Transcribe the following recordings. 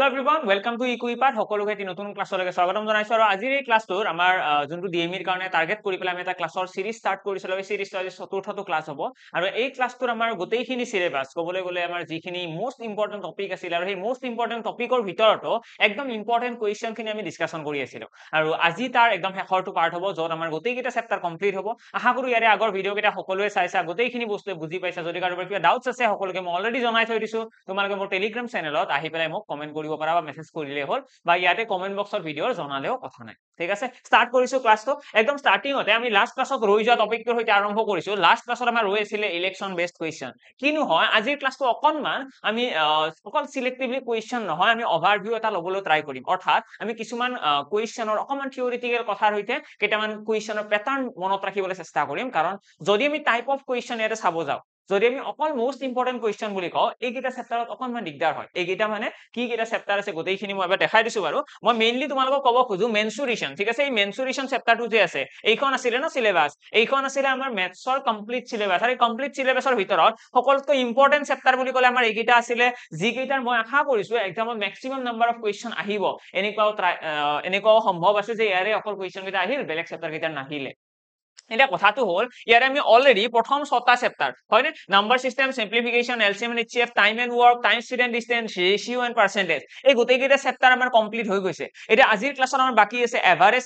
Everyone welcome to ইকুইপাথ সকলোকে এটি নতুন ক্লাছলৈকে স্বাগতম জনাইছো আৰু আজিৰ এই ক্লাছটোৰ আমাৰ যোনটো ডিএমইৰ কাৰণে টাৰ্গেট কৰি পেলাই আমি এটা ক্লাছৰ সিৰিজ ষ্টাৰ্ট কৰিছিলো এই সিৰিজটো আজি চতুৰ্থটো ক্লাছ হ'ব আৰু এই ক্লাছটোৰ আমাৰ গোটেইখিনি সিলেবাস ক'বলৈ গ'লে আমাৰ যিখিনি মোস্ট ইম্পৰ্টেন্ট টপিক আছিল আৰু সেই মোস্ট ইম্পৰ্টেন্ট টপিকৰ ভিতৰতো একদম ইম্পৰ্টেন্ট কোৱেশ্চনখিনি আমি ডিসকাশন কৰি আছিলো আৰু আজি তাৰ একদম শেষৰটো পাৰ্ট হ'ব য'ত আমাৰ গোটেইকেইটা চেপ্টাৰ কমপ্লিট হ'ব আশা কৰো ইয়াৰে আগৰ ভিডিঅ' কেইটা সকলোৱে চাইছা গোটেইখিনি বস্তু বুজি পাইছা যদি কাৰোবাৰ কিবা ডাউটছ আছে সকলোকে মই অলৰেডি জনাই থৈ দিছো তোমালোকে মোৰ টেলিগ্ৰাম চেনেলত আহি পেলাই মোক কমেন্ট কৰিব পাৰা বা মেছেজ কৰিলে হ'ল বা ইয়াতে কমেন্ট বক্সৰ ভিডিঅ' জনালেও কথা নাই ঠিক আছে ষ্টাৰ্ট কৰিছো ক্লাছটো একদম ষ্টাৰ্টিংতে আমি লাষ্ট ক্লাছত ৰৈ যোৱা টপিকটোৰ সৈতে আৰম্ভ কৰিছো লাষ্ট ক্লাছত আমাৰ ৰৈ আছিল ইলেকশন বেসড কোৱেশ্চন কিনো হয় আজিৰ ক্লাছটো অকনমান আমি অকল সিলেক্টিভলি কোৱেশ্চন নহয় আমি ওভাৰভিউ এটা লবলৈ ট্ৰাই কৰিম অৰ্থাৎ আমি কিছুমান কোৱেশ্চনৰ অকনমান থিওৰিটিকেল কথাৰ সৈতে কেইটামান কোৱেশ্চনৰ প্যাটাৰ্ন মনত ৰাখিবলৈ চেষ্টা কৰিম কাৰণ যদি আমি টাইপ অফ কোৱেশ্চন ইয়াতে চাব যাওঁ যদি আমি অকল মোস্ট ইম্পৰ্টেন্ট কোৱেশ্চন বুলি কওঁ এইকেইটা চেপ্টাৰত অকনমান দিগদাৰ হয় এইকেইটা মানে কি কেইটা চেপ্টাৰ আছে গোটেইখিনি মই এবাৰ দেখাই দিছো বাৰু মই মেইনলি তোমালোকক ক'ব খোজো মেনচুৰেশন ঠিক আছে এই মেনচুৰেশন চেপ্টাৰটো যে আছে এইখন আছিল না সিলেবাস এইখন আছিল আমাৰ মেথছৰ কমপ্লিট সিলেবাস আৰু এই কমপ্লিট সিলেবাসৰ ভিতৰত সকলোতকৈ ইম্পৰ্টেন্ট চেপ্টাৰ বুলি ক'লে আমাৰ এইকেইটা আছিল যিকেইটাৰ মই আশা কৰিছো এক্সামত ম্যাক্সিমাম নাম্বাৰ অফ কোৱেশ্চন আহিব এনেকুৱাও সম্ভৱ আছে যে ইয়াৰে অকল কোৱেশ্চন কেইটা আহিল বেলেগ চেপ্টাৰ কেইটা নাহিলে এটা কথাটো হল ইয়াৰে আমি অলৰেডি প্ৰথম 6টা চেপ্টাৰ হয়নে number system simplification LCM and HCF time and work time student distance ratio and percentage এই গোটেইকেইটা চেপ্টাৰ আমাৰ কমপ্লিট হৈ গৈছে এটা আজিৰ ক্লাছত আমাৰ বাকি আছে এভাৰেজ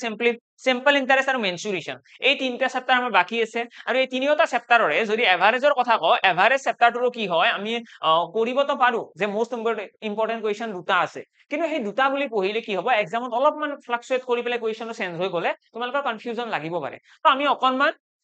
সিম্পল ইন্টাৰেস্ট আৰু মেনচুৰেশন এই তিনটা চেপ্টাৰ আমাৰ বাকি আছে আৰু এই তিনিওটা চেপ্টাৰৰে যদি এভাৰেজৰ কথা কওঁ এভাৰেজ চেপ্টাৰটো কি হয় আমি কৰিবতো পাৰো যে মোস্ট ইম্পৰ্টেন্ট কোৱেশ্চন দুটা আছে কিন্তু সেই দুটা বুলি পঢ়িলে কি হ'ব এক্সামত অলপমান ফ্লাকচুৱেট কৰি পেলাই কোৱেশ্চনটো চেঞ্জ হৈ গলে তোমালোকৰ কনফিউজন লাগিব পাৰে তো আমি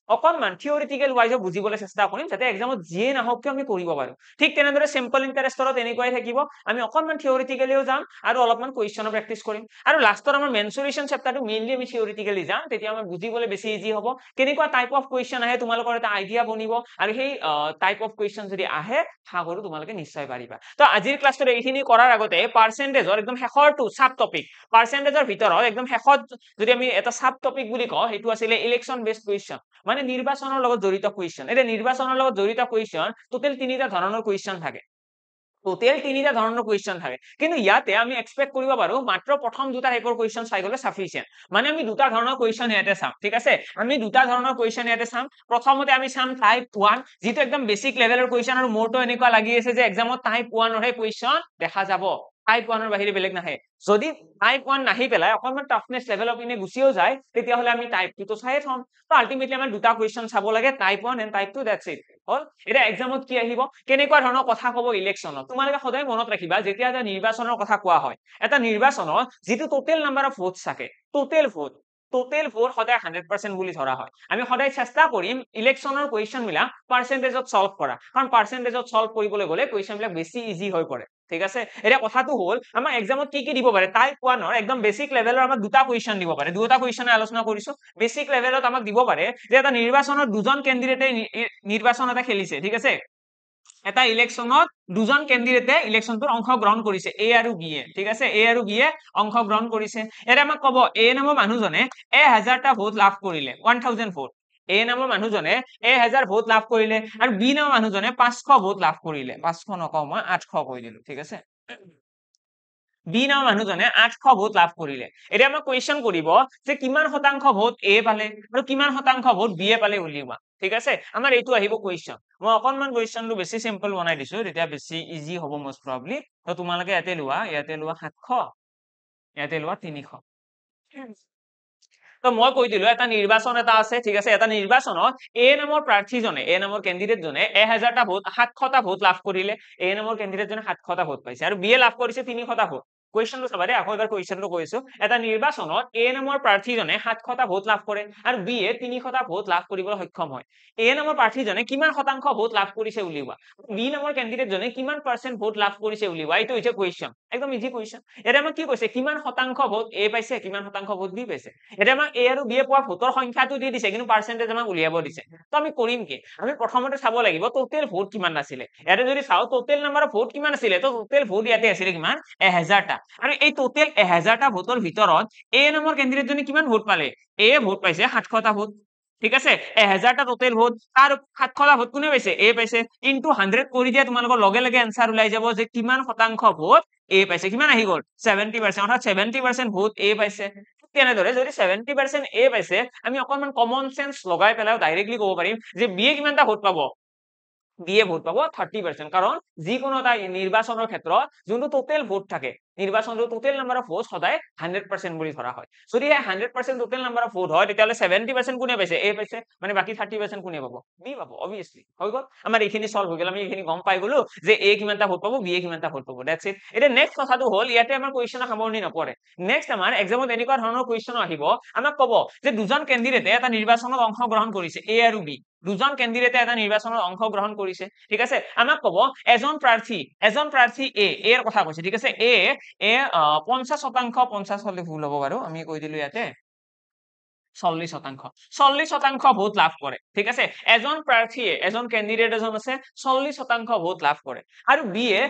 অকনমান থিওৰিটিকেল ওয়াইজ বুজিবলৈ চেষ্টা কৰিম যাতে এক্সামত যিয়ে নাহক কিয় আমি কৰিব পাৰো ঠিক তেনেদৰে সিম্পল ইন্টাৰেস্টত এনেকুৱাই থাকিব আমি অকনমান থিওৰিটিকেলিও যাম আৰু অলপমান কোৱেশ্চনৰ প্ৰেক্টিস কৰিম আৰু লাষ্টত আমাৰ মেনচুৰেশন চেপ্টাৰটো মেইনলি আমি থিওৰিটিকেলি যাম তেতিয়া আমাৰ বুজিবলৈ বেছি ইজি হ'ব কেনেকুৱা টাইপ অফ কোৱেশ্চন আহে তোমালোকৰ এটা আইডিয়া বনিব আৰু সেই টাইপ অফ কোৱেশ্চন যদি আহে ভাগৰো তোমালোকে নিশ্চয় পাৰিবা তো আজিৰ ক্লাছটোত এইখিনি কৰাৰ আগতে পাৰ্সেন্টেজৰ একদম শেষৰটো সাব টপিক পাৰ্সেন্টেজৰ ভিতৰত একদম শেষত যদি আমি এটা সাব টপিক বুলি কওঁ হেতু আছিল ইলেকশন বেসড কোৱেশ্চন মানে নিৰ্বাচনৰ লগত জড়িত কোৱেশ্চন এটা নিৰ্বাচনৰ লগত জড়িত কোৱেশ্চন টোটাল তিনিটা ধৰণৰ কোৱেশ্চন থাকে টোটাল তিনিটা ধৰণৰ কোৱেশ্চন থাকে কিন্তু ইয়াতে আমি এক্সপেক্ট কৰিব পাৰো মাত্ৰ প্ৰথম দুটা টাইপৰ কোৱেশ্চন চাই গলে সাফিচিয়েন্ট মানে আমি দুটা ধৰণৰ কোৱেশ্চন ইয়াতে চাম ঠিক আছে আমি দুটা ধৰণৰ কোৱেশ্চন ইয়াতে চাম প্ৰথমতে আমি চাম টাইপ 1 যেটো একদম বেসিক লেভেলৰ কোৱেশ্চন আৰু মোৰটো এনেকুৱা লাগি আছে যে এক্সামত টাইপ 1 ৰহে কোৱেশ্চন দেখা যাব টাইপ 1 ৰ বাহিৰে বেলেগ নাহে যদি টাইপ 1 নাহি পেলাই অকনমান টাফনেস লেভেল অফ ইনে গুছিও যায় তেতিয়া হলে আমি টাইপ 2 তো চাই থম তো আলটিমেটলি আমাৰ দুটা কোৱেশ্চন চাব লাগে type 1 and type 2 that's it হল এটা এক্সামত কি আহিব কেনেকুৱা ধৰণৰ কথা ক'ব ইলেকশনত তোমালোকে সদায় মনত ৰাখিবা যেতিয়া এটা নিৰ্বাচনৰ কথা কোৱা হয় এটা নিৰ্বাচনত যেটো টোটাল নাম্বাৰ অফ ভোটস থাকে টোটাল ভোট সদায় 100% বুলি ধৰা হয় আমি সদায় চেষ্টা কৰিম ইলেকশনৰ কোৱেশ্চন মিলা পাৰ্সেন্টেজত সলভ কৰা কাৰণ পাৰ্সেন্টেজত সলভ কৰিবলৈ গলে কোৱেশ্চন বিলাক বেছি ইজি হৈ পৰে ঠিক আছে এটা কথাটো হল আমাৰ এক্সামত কি দিব পাৰে টাইপ 1 ৰ একদম বেসিক লেভেলৰ আমাক দুটা কোৱেশ্চন দিব পাৰে দুটা কোৱেশ্চনে আলোচনা কৰিছো বেসিক লেভেলত আমাক দিব পাৰে যে এটা নিৰ্বাচনৰ দুজন ক্যান্ডিডেটে নিৰ্বাচন এটা খেলিছে ঠিক আছে এটা ইলেকশনত দুজন ক্যান্ডিডেটে ইলেকশনটোৰ অংশগ্ৰহণ কৰিছে এ আৰু বি এ ঠিক আছে এ আৰু বি এ অংশগ্ৰহণ কৰিছে এটা আমাক ক'ব এ নামৰ মানুহজনে 1000টা ভোট লাভ কৰিলে 1000 ভোট এ নামৰ মানুহজনে 1000 ভোট লাভ কৰিলে আৰু বি নামৰ মানুহজনে 500 ভোট লাভ কৰিলে 500 নকওঁ মই 800 কৈ দিলো ঠিক আছে বি নামৰ মানুহজনে 800 ভোট লাভ কৰিলে এতিয়া আমাক কোৱেশ্চন কৰিব যে কিমান শতাংশ ভোট এ পালে আৰু কিমান শতাংশ ভোট বি এ পালে উলিওৱা ঠিক আছে আমাৰ এইটো আহিব কোৱেশ্চন মই অকনমান কোৱেশ্চনটো বেছি সিম্পল বনাই দিছো তেতিয়া বেছি ইজি হ'ব মোস্ট প্ৰবাবলি তো তোমালোকে ইয়াতে লোৱা 700 ইয়াতে লোৱা 300 তো মই কৈ দিলো এটা নিৰ্বাচন এটা আছে ঠিক আছে এটা নিৰ্বাচনত এ নামৰ প্ৰাৰ্থীজনে এ নামৰ ক্যান্ডিডেট জনে 1000টা ভোট 700টা ভোট লাভ কৰিলে এ নামৰ ক্যান্ডিডেট জনে 700টা ভোট পাইছে আৰু বি এ লাভ কৰিছে 300টা ভোট কোৱেশ্চনটো চাবা দে আকৌ এবাৰ কোৱেশ্চনটো কৈছো এটা নিৰ্বাচনত এ নামৰ প্ৰাৰ্থীজনে 700টা ভোট লাভ কৰে আৰু বি এ 300টা ভোট লাভ কৰিবলৈ সক্ষম হয় এ নামৰ প্ৰাৰ্থীজনে কিমান শতাংশ ভোট লাভ কৰিছে উলিওৱা বি নামৰ ক্যান্ডিডেট জনে কিমান পাৰ্সেন্ট ভোট লাভ কৰিছে উলিওৱা এইটো হৈছে কোৱেশ্চন একদম ইজি কোৱেশ্চন এটা আমাক কি কৈছে কিমান শতাংশ ভোট এ পাইছে কিমান শতাংশ ভোট বি পাইছে এটা আমাক এ আৰু বি এ পোৱা ভোটৰ সংখ্যাটো দি দিছে কিন্তু পাৰ্সেন্টেজ আমাক উলিয়াব দিছে তো আমি কৰিম কি আমি প্ৰথমতে চাব লাগিব টোটাল ভোট কিমান আছিল ইয়াতে যদি চাও টোটাল নাম্বাৰ অফ ভোট কিমান আছিল তো টোটাল ভোট ইয়াতে আছিল কিমান 1000টা আৰু এই টোটাল 1000টা ভোটৰ ভিতৰত এ নামৰ ক্যান্ডিডেট জনে কিমান ভোট পালে এ ভোট পাইছে 700টা ভোট ঠিক আছে 1000টা টোটাল ভোট আৰু 700টা ভোট কোনে পাইছে এ পাইছে ইনটু 100 কৰি দিয়া তোমালোকৰ লগে লগে আনসার ওলাই যাব যে কিমান শতাংশ ভোট এ পাইছে কিমান আহি গ'ল 70% অৰ্থাৎ 70% ভোট এ পাইছে তেনেদৰে যদি 70% এ পাইছে আমি অকনমান কমন সেন্স লগাই পেলাই ডাইৰেক্টলি ক'ব পাৰিম যে বি এ কিমানটা ভোট পাব দিয়ে ভোট পাব 30% কাৰণ যিকোনো এটা নিৰ্বাচনৰ ক্ষেত্ৰত যোনটো টোটেল ভোট থাকে নিৰ্বাচনৰ টোটেল নাম্বাৰ অফ ভোট সদায় 100% বুলি ধৰা হয় যদি 100% টোটেল নাম্বাৰ অফ ভোট হয় তেতিয়াহলে 70% কোনে পাইছে এ পাইছে মানে বাকি 30% কোনে পাব বি পাব অবভিয়াসলি হৈ গল আমাৰ এইখিনি সলভ হৈ গল আমি এইখিনি গম পাই গলো যে এ কিমানটা ভোট পাব বি এ কিমানটা ভোট পাব দ্যাটস ইট এটা নেক্সট কথাটো হল ইয়াতে আমাৰ কোৱেশ্চনৰ সামৰণি নপৰে নেক্সট আমাৰ এক্সামত এনেকুৱা ধৰণৰ কোৱেশ্চন আহিব আমাক কব যে দুজন ক্যান্ডিডেটে এটা নিৰ্বাচনত অংশগ্ৰহণ কৰিছে এ আৰু বি দুজন ক্যান্ডিডেটে এটা নিৰ্বাচনত অংশগ্ৰহণ কৰিছে ঠিক আছে আমাক কব এজন প্ৰাৰ্থী এৰ কথা কৈছে ঠিক আছে এ 50% 50 হলে ভুল হ'ব বাৰু আমি কৈ দিলো ইয়াতে 40% ভোট লাভ কৰে ঠিক আছে এজন প্ৰাৰ্থীয়ে এজন ক্যান্ডিডেট এজন আছে 40% ভোট লাভ কৰে আৰু বি এ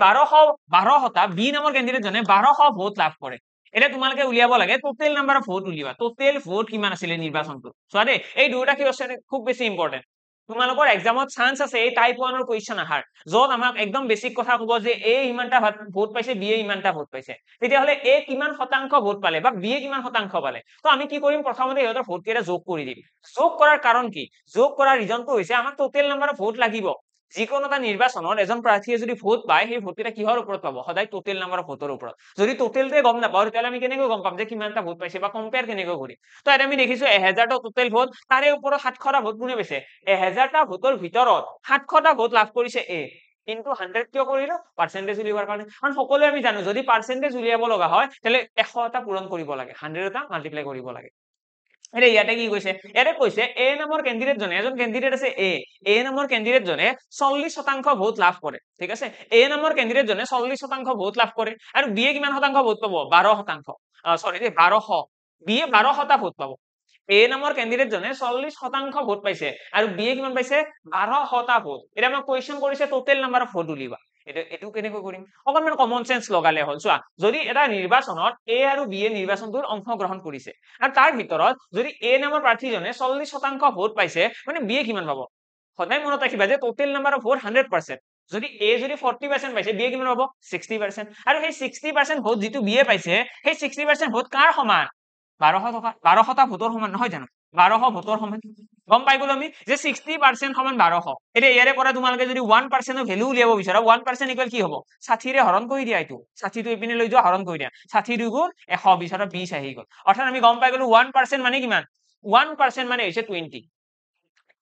1200 বি নামৰ ক্যান্ডিডেট জনে 1200 ভোট লাভ কৰে এটা তোমালোকে উলিয়াব লাগে টোটেল নাম্বাৰ অফ ভোট উলিয়াবা টোটেল ভোট কিমান আছিল নিৰ্বাচনটো চোৱা দেই এই দুটা কি আছে খুব বেছি ইম্পৰ্টেন্ট তোমালোকৰ এক্সামত চান্স আছে এই টাইপ 1 ৰ কোৱেশ্চন আহাৰ যত আমাক একদম বেসিক কথা কব যে এ ইমানটা ভোট পাইছে বি এ ইমানটা ভোট পাইছে তেতিয়াহলে এ কিমান শতাংশ ভোট পালে বা বি এ কিমান শতাংশ পালে তো আমি কি কৰিম প্ৰথমতে ইহঁতৰ ভোট কেইটা যোগ কৰি দিম যোগ কৰাৰ কাৰণ কি যোগ কৰাৰ ৰিজনটো হৈছে আমাক টোটেল নাম্বাৰ অফ ভোট লাগিব যিকোনো এটা নিৰ্বাচনত এজন প্ৰাৰ্থীয়ে যদি ভোট পায় সেই ভোট কেইটা কিহৰ ওপৰত পাব সদায় টোটেল নাম্বাৰ অফ ভোটৰ ওপৰত যদি টোটেলটোৱে গম নাপাওঁ তেতিয়াহলে আমি কেনেকৈ গম পাম যে কিমানটা ভোট পাইছে বা কম্পেয়াৰ কেনেকৈ কৰিম তো এটা আমি দেখিছো 1000টা টোটেল ভোট তাৰে ওপৰত 700টা ভোট কোনে পাইছে 1000টা ভোটৰ ভিতৰত 700টা ভোট লাভ কৰিছে এ কিন্তু 100 কিয় কৰিলো পাৰ্সেন্টেজ উলিয়াবৰ কাৰণে কাৰণ সকলোৱে আমি জানো যদি পাৰ্সেন্টেজ উলিয়াব লগা হয় তেলে 100টা পূৰণ কৰিব লাগে 100টা মাল্টিপ্লাই কৰিব লাগে এৰে ইয়াতে কি কৈছে ইয়াতে কৈছে এ নামৰ ক্যান্ডিডেট জনে এজন ক্যান্ডিডেট আছে এ নামৰ ক্যান্ডিডেট জনে 40% ভোট লাভ কৰে ঠিক আছে এ নামৰ ক্যান্ডিডেট জনে 40% ভোট লাভ কৰে আৰু বি এ কিমান শতাংশ ভোট পাব 12% সৰি 1200 বি এ 1200টা ভোট পাব এ নামৰ ক্যান্ডিডেট জনে 40% ভোট পাইছে আৰু বি এ কিমান পাইছে 1200টা ভোট এটা আমাক কোৱেশ্চন কৰিছে টোটেল নাম্বাৰ অফ ভোট উলিবা এটো কেনেকৈ কৰিম অকনমান কমন সেন্স লগালে হল চোৱা যদি এটা নিৰ্বাচনত এ আৰু বি এ নিৰ্বাচনটোৰ অংশগ্ৰহণ কৰিছে আৰু তাৰ ভিতৰত যদি এ নামৰ প্ৰাৰ্থীজনে 40% ভোট পাইছে মানে বি এ কিমান পাব সদায় মনত ৰাখিবা যে টোটেল নাম্বাৰ অফ ভোট 100% যদি এ যদি 40% পাইছে বি এ কিমান পাব 60% আৰু সেই 60% ভোট যিটো বি এ পাইছে সেই 60% ভোট কাৰ সমান 1200টা ভোটৰ সমান নহয় জানো 1200 ভোটৰ সমান গম পাই গলো আমি যে 60% সমান 1200 এতিয়া ইয়াৰে পৰা তোমালোকে যদি 1% ৰ ভ্যালু উলিয়াব বিচাৰা 1% ইকুৱেল কি হ'ব 60 ৰে হৰণ কৰি দিয়া এইটো 60 টো ইপিনে লৈ যোৱা হৰণ কৰি দিয়া 60 2 গুণ 120 আৰু 20 আহি গল অৰ্থাৎ আমি গম পাই গলো 1% মানে কিমান 1% মানে হৈছে 20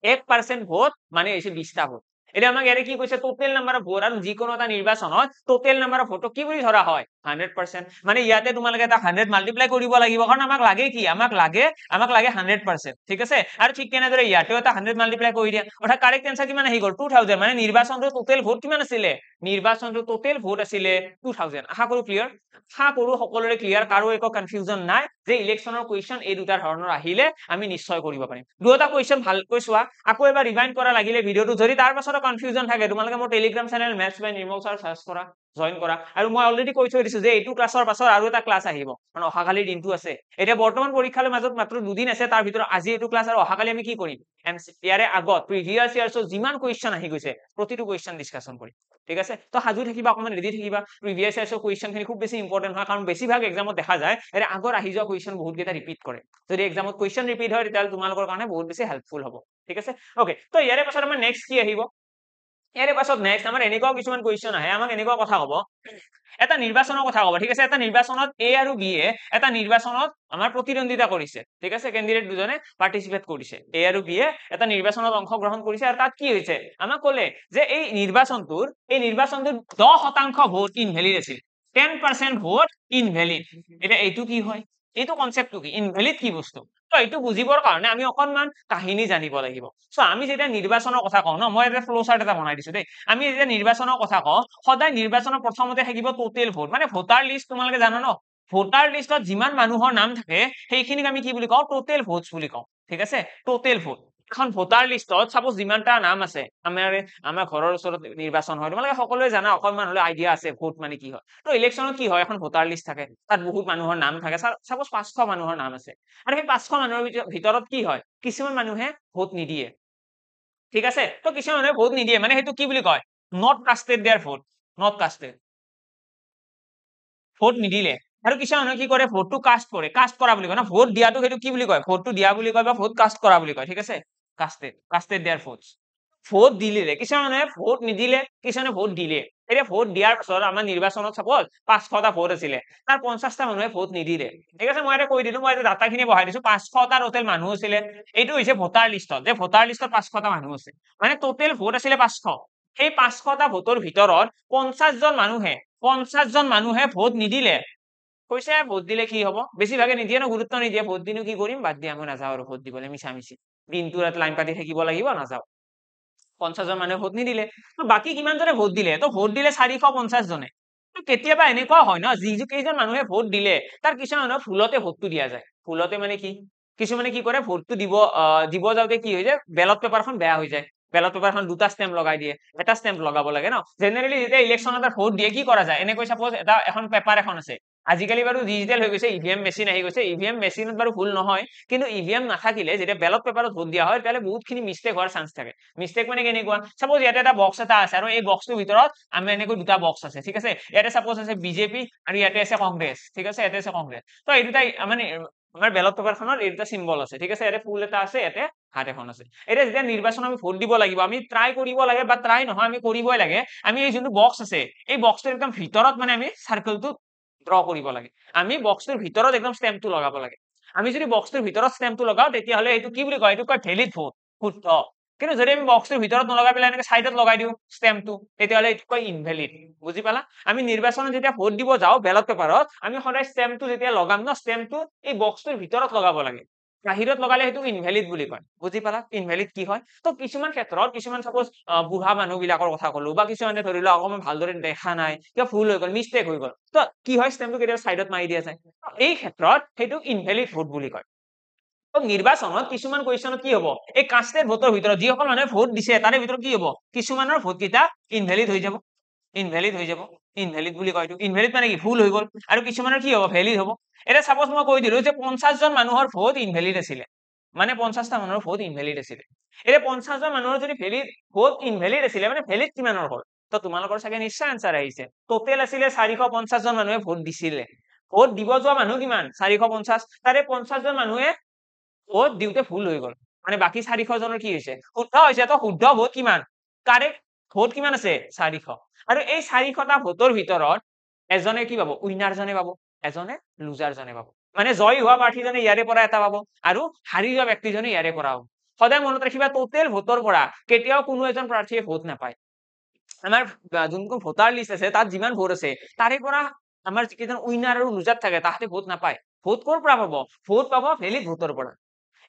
1% ভোট মানে হৈছে 20টা ভোট এতিয়া আমাক ইয়াৰে কি কৈছে টোটেল নাম্বাৰ অফ ভোট আৰু যিকোনো এটা নিৰ্বাচনত টোটেল নাম্বাৰ অফ ভোটক কি বুলি ধৰা হয় 100% মানে ইয়াতে তোমালোকে এটা 100 মাল্টিপ্লাই কৰিব লাগিব কাৰণ আমাক লাগে কি আমাক লাগে 100% ঠিক আছে আৰু ঠিক তেনেদৰে ইয়াতেও এটা 100 মাল্টিপ্লাই কৰি দিয়া অৰ্থাৎ কাৰেক্ট আনসাৰ কিমান আহি গল 2000 মানে নিৰ্বাচনটো টোটেল ভোট কিমান আছিলে নিৰ্বাচনটো টোটেল ভোট আছিলে 2000 আশা কৰো ক্লিয়াৰ আশা কৰো সকলোৰে ক্লিয়াৰ কাৰো একো কনফিউজন নাই যে ইলেকশনৰ কোৱেশ্চন এই দুটা ধৰণৰ আহিলে আমি নিশ্চয় কৰিব পাৰিম দুটা কোৱেশ্চন ভালকৈ চোৱা আকৌ এবাৰ ৰিভাইন্ড কৰা লাগিলে ভিডিওটো যদি তাৰ পাছতো কনফিউজন থাকে তোমালোকে মোৰ টেলিগ্ৰাম চেনেল মেথছ বাই নিৰ্মল ছাৰ সাৰ্চ কৰা জয়েন কৰা আৰু মই অলৰেডি কৈ থৈ দিছো যে এইটো ক্লাছৰ পাছত আৰু এটা ক্লাছ আহিব কাৰণ অহাকালিৰ দিনটো আছে এতিয়া বৰ্তমান পৰীক্ষাৰ মাজত মাত্ৰ দুদিন আছে তাৰ ভিতৰত আজি এইটো ক্লাছ আৰু অহাকালি আমি কি কৰিম ইয়াৰে আগত প্ৰিভিয়াস ইয়াৰ্ছৰ যিমান কোৱেশ্চন আহি গৈছে প্ৰতিটো কোৱেশ্চন ডিসকাশন কৰিম ঠিক আছে তো সাজু থাকিবা অকমান ৰেডি থাকিবা প্ৰিভিয়াস ইয়াৰ্ছৰ কোৱেশ্চন খিনি খুব বেছি ইম্পৰ্টেন্ট হয় কাৰণ বেছিভাগ এক্সামত দেখা যায় এৰে আগৰ আহি যোৱা কোৱেশ্চন বহুত কেইটা ৰিপিট কৰে যদি এক্সামত কোৱেশ্চন ৰিপিট হয় তেতিয়াহলে তোমালোকৰ কাৰণে বহুত বেছি হেল্পফুল হ'ব ঠিক আছে ওকে তো ইয়াৰে পাছত আমাৰ নেক্সট কি আহিব ইয়াৰে পাছত নেক্সট আমাৰ এনেকুৱা কিছুমান কোৱেশ্চন আহে আমাক এনেকুৱা কথা ক'ব এটা নিৰ্বাচনৰ কথা ক'ব ঠিক আছে এটা নিৰ্বাচনত এ আৰু বি এ এটা নিৰ্বাচনত আমাৰ প্ৰতিদ্বন্দিতা কৰিছে ঠিক আছে ক্যান্ডিডেট দুজনে পাৰ্টিসিপেট কৰিছে এ আৰু বি এ এটা নিৰ্বাচনত অংশগ্ৰহণ কৰিছে আৰু তাত কি হৈছে আমাক ক'লে যে এই নিৰ্বাচনটোৰ 10% ভোট ইনভ্যালিড আছিল 10% ভোট ইনভ্যালিড এটা এইটো কি হয় এইটো কনসেপ্টটো কি ইনভ্যালিড কি বস্তু তো এইটো বুজিবৰ কাৰণে আমি অকনমান কাহিনী জানিব লাগিব সো আমি যেতিয়া নিৰ্বাচনৰ কথা কওঁ ন মই এটা ফ্লো চাৰ্ট এটা বনাই দিছো দেই আমি যেতিয়া নিৰ্বাচনৰ কথা কওঁ সদায় নিৰ্বাচনৰ প্ৰথমতে থাকিব টোটেল ভোট মানে ভোটাৰ লিষ্ট তোমালোকে জানো ন ভোটাৰ লিষ্টত যিমান মানুহৰ নাম থাকে সেইখিনিক আমি কি বুলি কওঁ টোটেল ভোটস বুলি কওঁ ঠিক আছে টোটেল ভোট এখন ভোটাৰ লিষ্টত সাপোজ যিমানটা নাম আছে আমাৰ ঘৰৰ ওচৰত নিৰ্বাচন হয় তোমালোকে সকলোৱে জানা অকনমান হলে আইডিয়া আছে ভোট মানে কি হয় তো ইলেকশনত কি হয় এখন ভোটাৰ লিষ্ট থাকে তাত বহুত মানুহৰ নাম থাকে সাপোজ 500 মানুহৰ নাম আছে আৰু সেই 500 মানুহৰ ভিতৰত কি হয় কিছুমান মানুহে ভোট নিদিয়ে ঠিক আছে তো কিছুমান মানুহে ভোট নিদিয়ে মানে সেইটো কি বুলি কয় not casted their vote not casted vote নিদিলে আৰু কিছুমান মানুহে কি কৰে ভোটটো কাষ্ট কৰে কাষ্ট কৰা বুলি কয় না ভোট দিয়াটো সেইটো কি বুলি কয় ভোটটো দিয়া বুলি কয় বা ভোট কাষ্ট কৰা বুলি কয় ঠিক আছে কাষ্টেড দেয়াৰ ভোটস ভোট দিলে কিছুমান মানুহে ভোট নিদিলে কিছুমানে ভোট দিলে এতিয়া ভোট দিয়াৰ পিছত আমাৰ নিৰ্বাচনত চাপোজ 500টা ভোট আছিলে তাৰ 50টা মানুহে ভোট নিদিলে ঠিক আছে মই এটা কৈ দিলো মই এটা ডাটাখিনি বহাই দিছো 500টা টোটেল মানুহ আছিলে এইটো হৈছে ভোটাৰ লিষ্টত যে ভোটাৰ লিষ্টত 500টা মানুহ আছে মানে টোটেল ভোট আছিলে 500 সেই 500টা ভোটৰ ভিতৰত 50 জন মানুহে ভোট নিদিলে কৈছে ভোট দিলে কি হব বেছিভাগে নিদিয়ে ন গুৰুত্ব নিদিয়ে ভোট দিনো কি কৰিম বাদ দিয়া মই নাযাওঁ আৰু ভোট দিবলৈ মিছামিছি দিনটো ৰাত লাইন পাতি থাকিব লাগিব নাযাওঁ 50 জন মানুহে ভোট নিদিলে বাকি কিমান জনে ভোট দিলে তো ভোট দিলে 450 জনে কেতিয়াবা এনেকুৱা হয় ন যি কেইজন মানুহে ভোট দিলে তাৰ কিছুমান মানুহৰ ভুলতে ভোটটো দিয়া যায় ভুলতে মানে কি কিছুমানে কি কৰে ভোটটো দিব যাওঁতে কি হৈ যায় বেলট পেপাৰখন বেয়া হৈ যায় বেলট পেপাৰখন দুটা ষ্টেম্প লগাই দিয়ে এটা ষ্টেম্প লগাব লাগে ন জেনেৰেলি যেতিয়া ইলেকশ্যনত ভোট দিয়ে কি কৰা যায় এনেকৈ সাপোজ এখন পেপাৰ এখন আছে আজিকালি বাৰু ডিজিটেল হৈ গৈছে ইভিএম মেচিন আহি গৈছে ইভিএম মেচিনত বাৰু ভুল নহয় কিন্তু ইভিএম নাথাকিলে যেতিয়া বেলট পেপাৰত ভোট দিয়া হয় তেতিয়াহ'লে বহুতখিনি মিষ্টেক হোৱাৰ চান্স থাকে মিষ্টেক মানে কেনেকুৱা সাপোজ ইয়াতে এটা বক্স এটা আছে আৰু এই বক্সটোৰ ভিতৰত আমি এনেকৈ দুটা বক্স আছে ঠিক আছে ইয়াতে সাপোজ আছে বিজেপি আৰু ইয়াতে আছে কংগ্ৰেছ ঠিক আছে ইয়াতে আছে কংগ্ৰেছ তো এই দুটা মানে আমাৰ বেলট পেপাৰখনত এই দুটা চিম্বল আছে ঠিক আছে ইয়াতে ফুল এটা আছে ইয়াতে হাত এখন আছে এতিয়া যেতিয়া নিৰ্বাচন আমি ভোট দিব লাগিব আমি ট্ৰাই কৰিব লাগে বা ট্ৰাই নহয় আমি কৰিবই লাগে আমি এই যোনটো বক্স আছে এই বক্সটোৰ একদম ভিতৰত মানে আমি সাৰ্কেলটো ড্ৰ কৰিব লাগে আমি বক্সটোৰ ভিতৰত একদম ষ্টেম্পটো লগাব লাগে আমি যদি বক্সটোৰ ভিতৰত ষ্টেম্পটো লগাও তেতিয়াহ'লে এইটো কি বুলি কয় এইটো কয় ভেলিড ভোট শুদ্ধ কিন্তু যদি আমি বক্সটোৰ ভিতৰত নলগাই পেলাই এনেকৈ সাইডত লগাই দিওঁ ষ্টেম্পটো তেতিয়াহ'লে এইটো কয় ইনভেলিড বুজি পালা আমি নিৰ্বাচনত যেতিয়া ভোট দিব যাওঁ বেলট পেপাৰত আমি সদায় ষ্টেম্পটো যেতিয়া লগাম ন ষ্টেম্পটো এই বক্সটোৰ ভিতৰত লগাব লাগে বাহিৰত লগালে সেইটো ইনভেলিড বুলি কয় বুজি পালা ইনভেলিড কি হয় তো কিছুমান ক্ষেত্ৰত কিছুমান সাপোজ বুঢ়া মানুহ বিলাকৰ কথা কলো বা কিছুমানে ধৰি লোৱা অকমান ভালদৰে দেখা নাই কিবা ভুল হৈ গ'ল মিষ্টেক হৈ গ'ল তো কি হয় ষ্টেম্পটো কেতিয়াবা সাইডত মাৰি দিয়া যায় এই ক্ষেত্ৰত সেইটো ইনভেলিড ভোট বুলি কয় তো নিৰ্বাচনত কিছুমান কুৱেশ্যনত কি হ'ব এই কাষ্টেড ভোটৰ ভিতৰত যিসকল মানুহে ভোট দিছে তাৰে ভিতৰত কি হ'ব কিছুমানৰ ভোট কেইটা ইনভেলিড হৈ যাব ইনভেলিড বুলি কয় ইনভেলিড মানে কি ভুল হৈ গ'ল আৰু কিছুমানৰ কি হ'ব ভেলিড হ'ব এটা সাপোজ মই কৈ দিলো যে 50 জন মানুহৰ ভোট ইনভেলিড আছিলে মানে 50টা মানুহৰ ভোট ইনভেলিড আছিলে এতিয়া 50 জন মানুহৰ যদি ভোট ইনভেলিড আছিলে মানে ভেলিড কিমানৰ হ'ল তো তোমালোকৰ চাগে নিশ্চয় আনসাৰ আহিছে টোটেল আছিলে 450 জন মানুহে ভোট দিছিলে ভোট দিব যোৱা মানুহ কিমান 450 তাৰে 50 জন মানুহে ভোট দিওঁতে ভুল হৈ গ'ল মানে বাকি 400 জনৰ কি হৈছে শুদ্ধ হৈছে তো শুদ্ধ ভোট কিমান কাৰেক্ট ভোট কিমান আছে 400 আৰু এই 400টা ভোটৰ ভিতৰত এজনে কি পাব উইনাৰ জনে পাব এজনে লুজাৰ জনে পাব মানে জয় হোৱা প্ৰাৰ্থীজনে ইয়াৰে পৰা এটা পাব আৰু হাৰি যোৱা ব্যক্তিজনে ইয়াৰে পৰা পাব সদায় মনত ৰাখিবা টোটেল ভোটৰ পৰা কেতিয়াও কোনো এজন প্ৰাৰ্থীয়ে ভোট নাপায় আমাৰ যোনটো ভোটাৰ লিষ্ট আছে তাত যিমান ভোট আছে তাৰে পৰা আমাৰ যিকেইজন উইনাৰ আৰু লুজাৰ থাকে তাহাঁতে ভোট নাপায় ভোট ক'ৰ পৰা পাব ভোট পাব ভেলিড ভোটৰ পৰা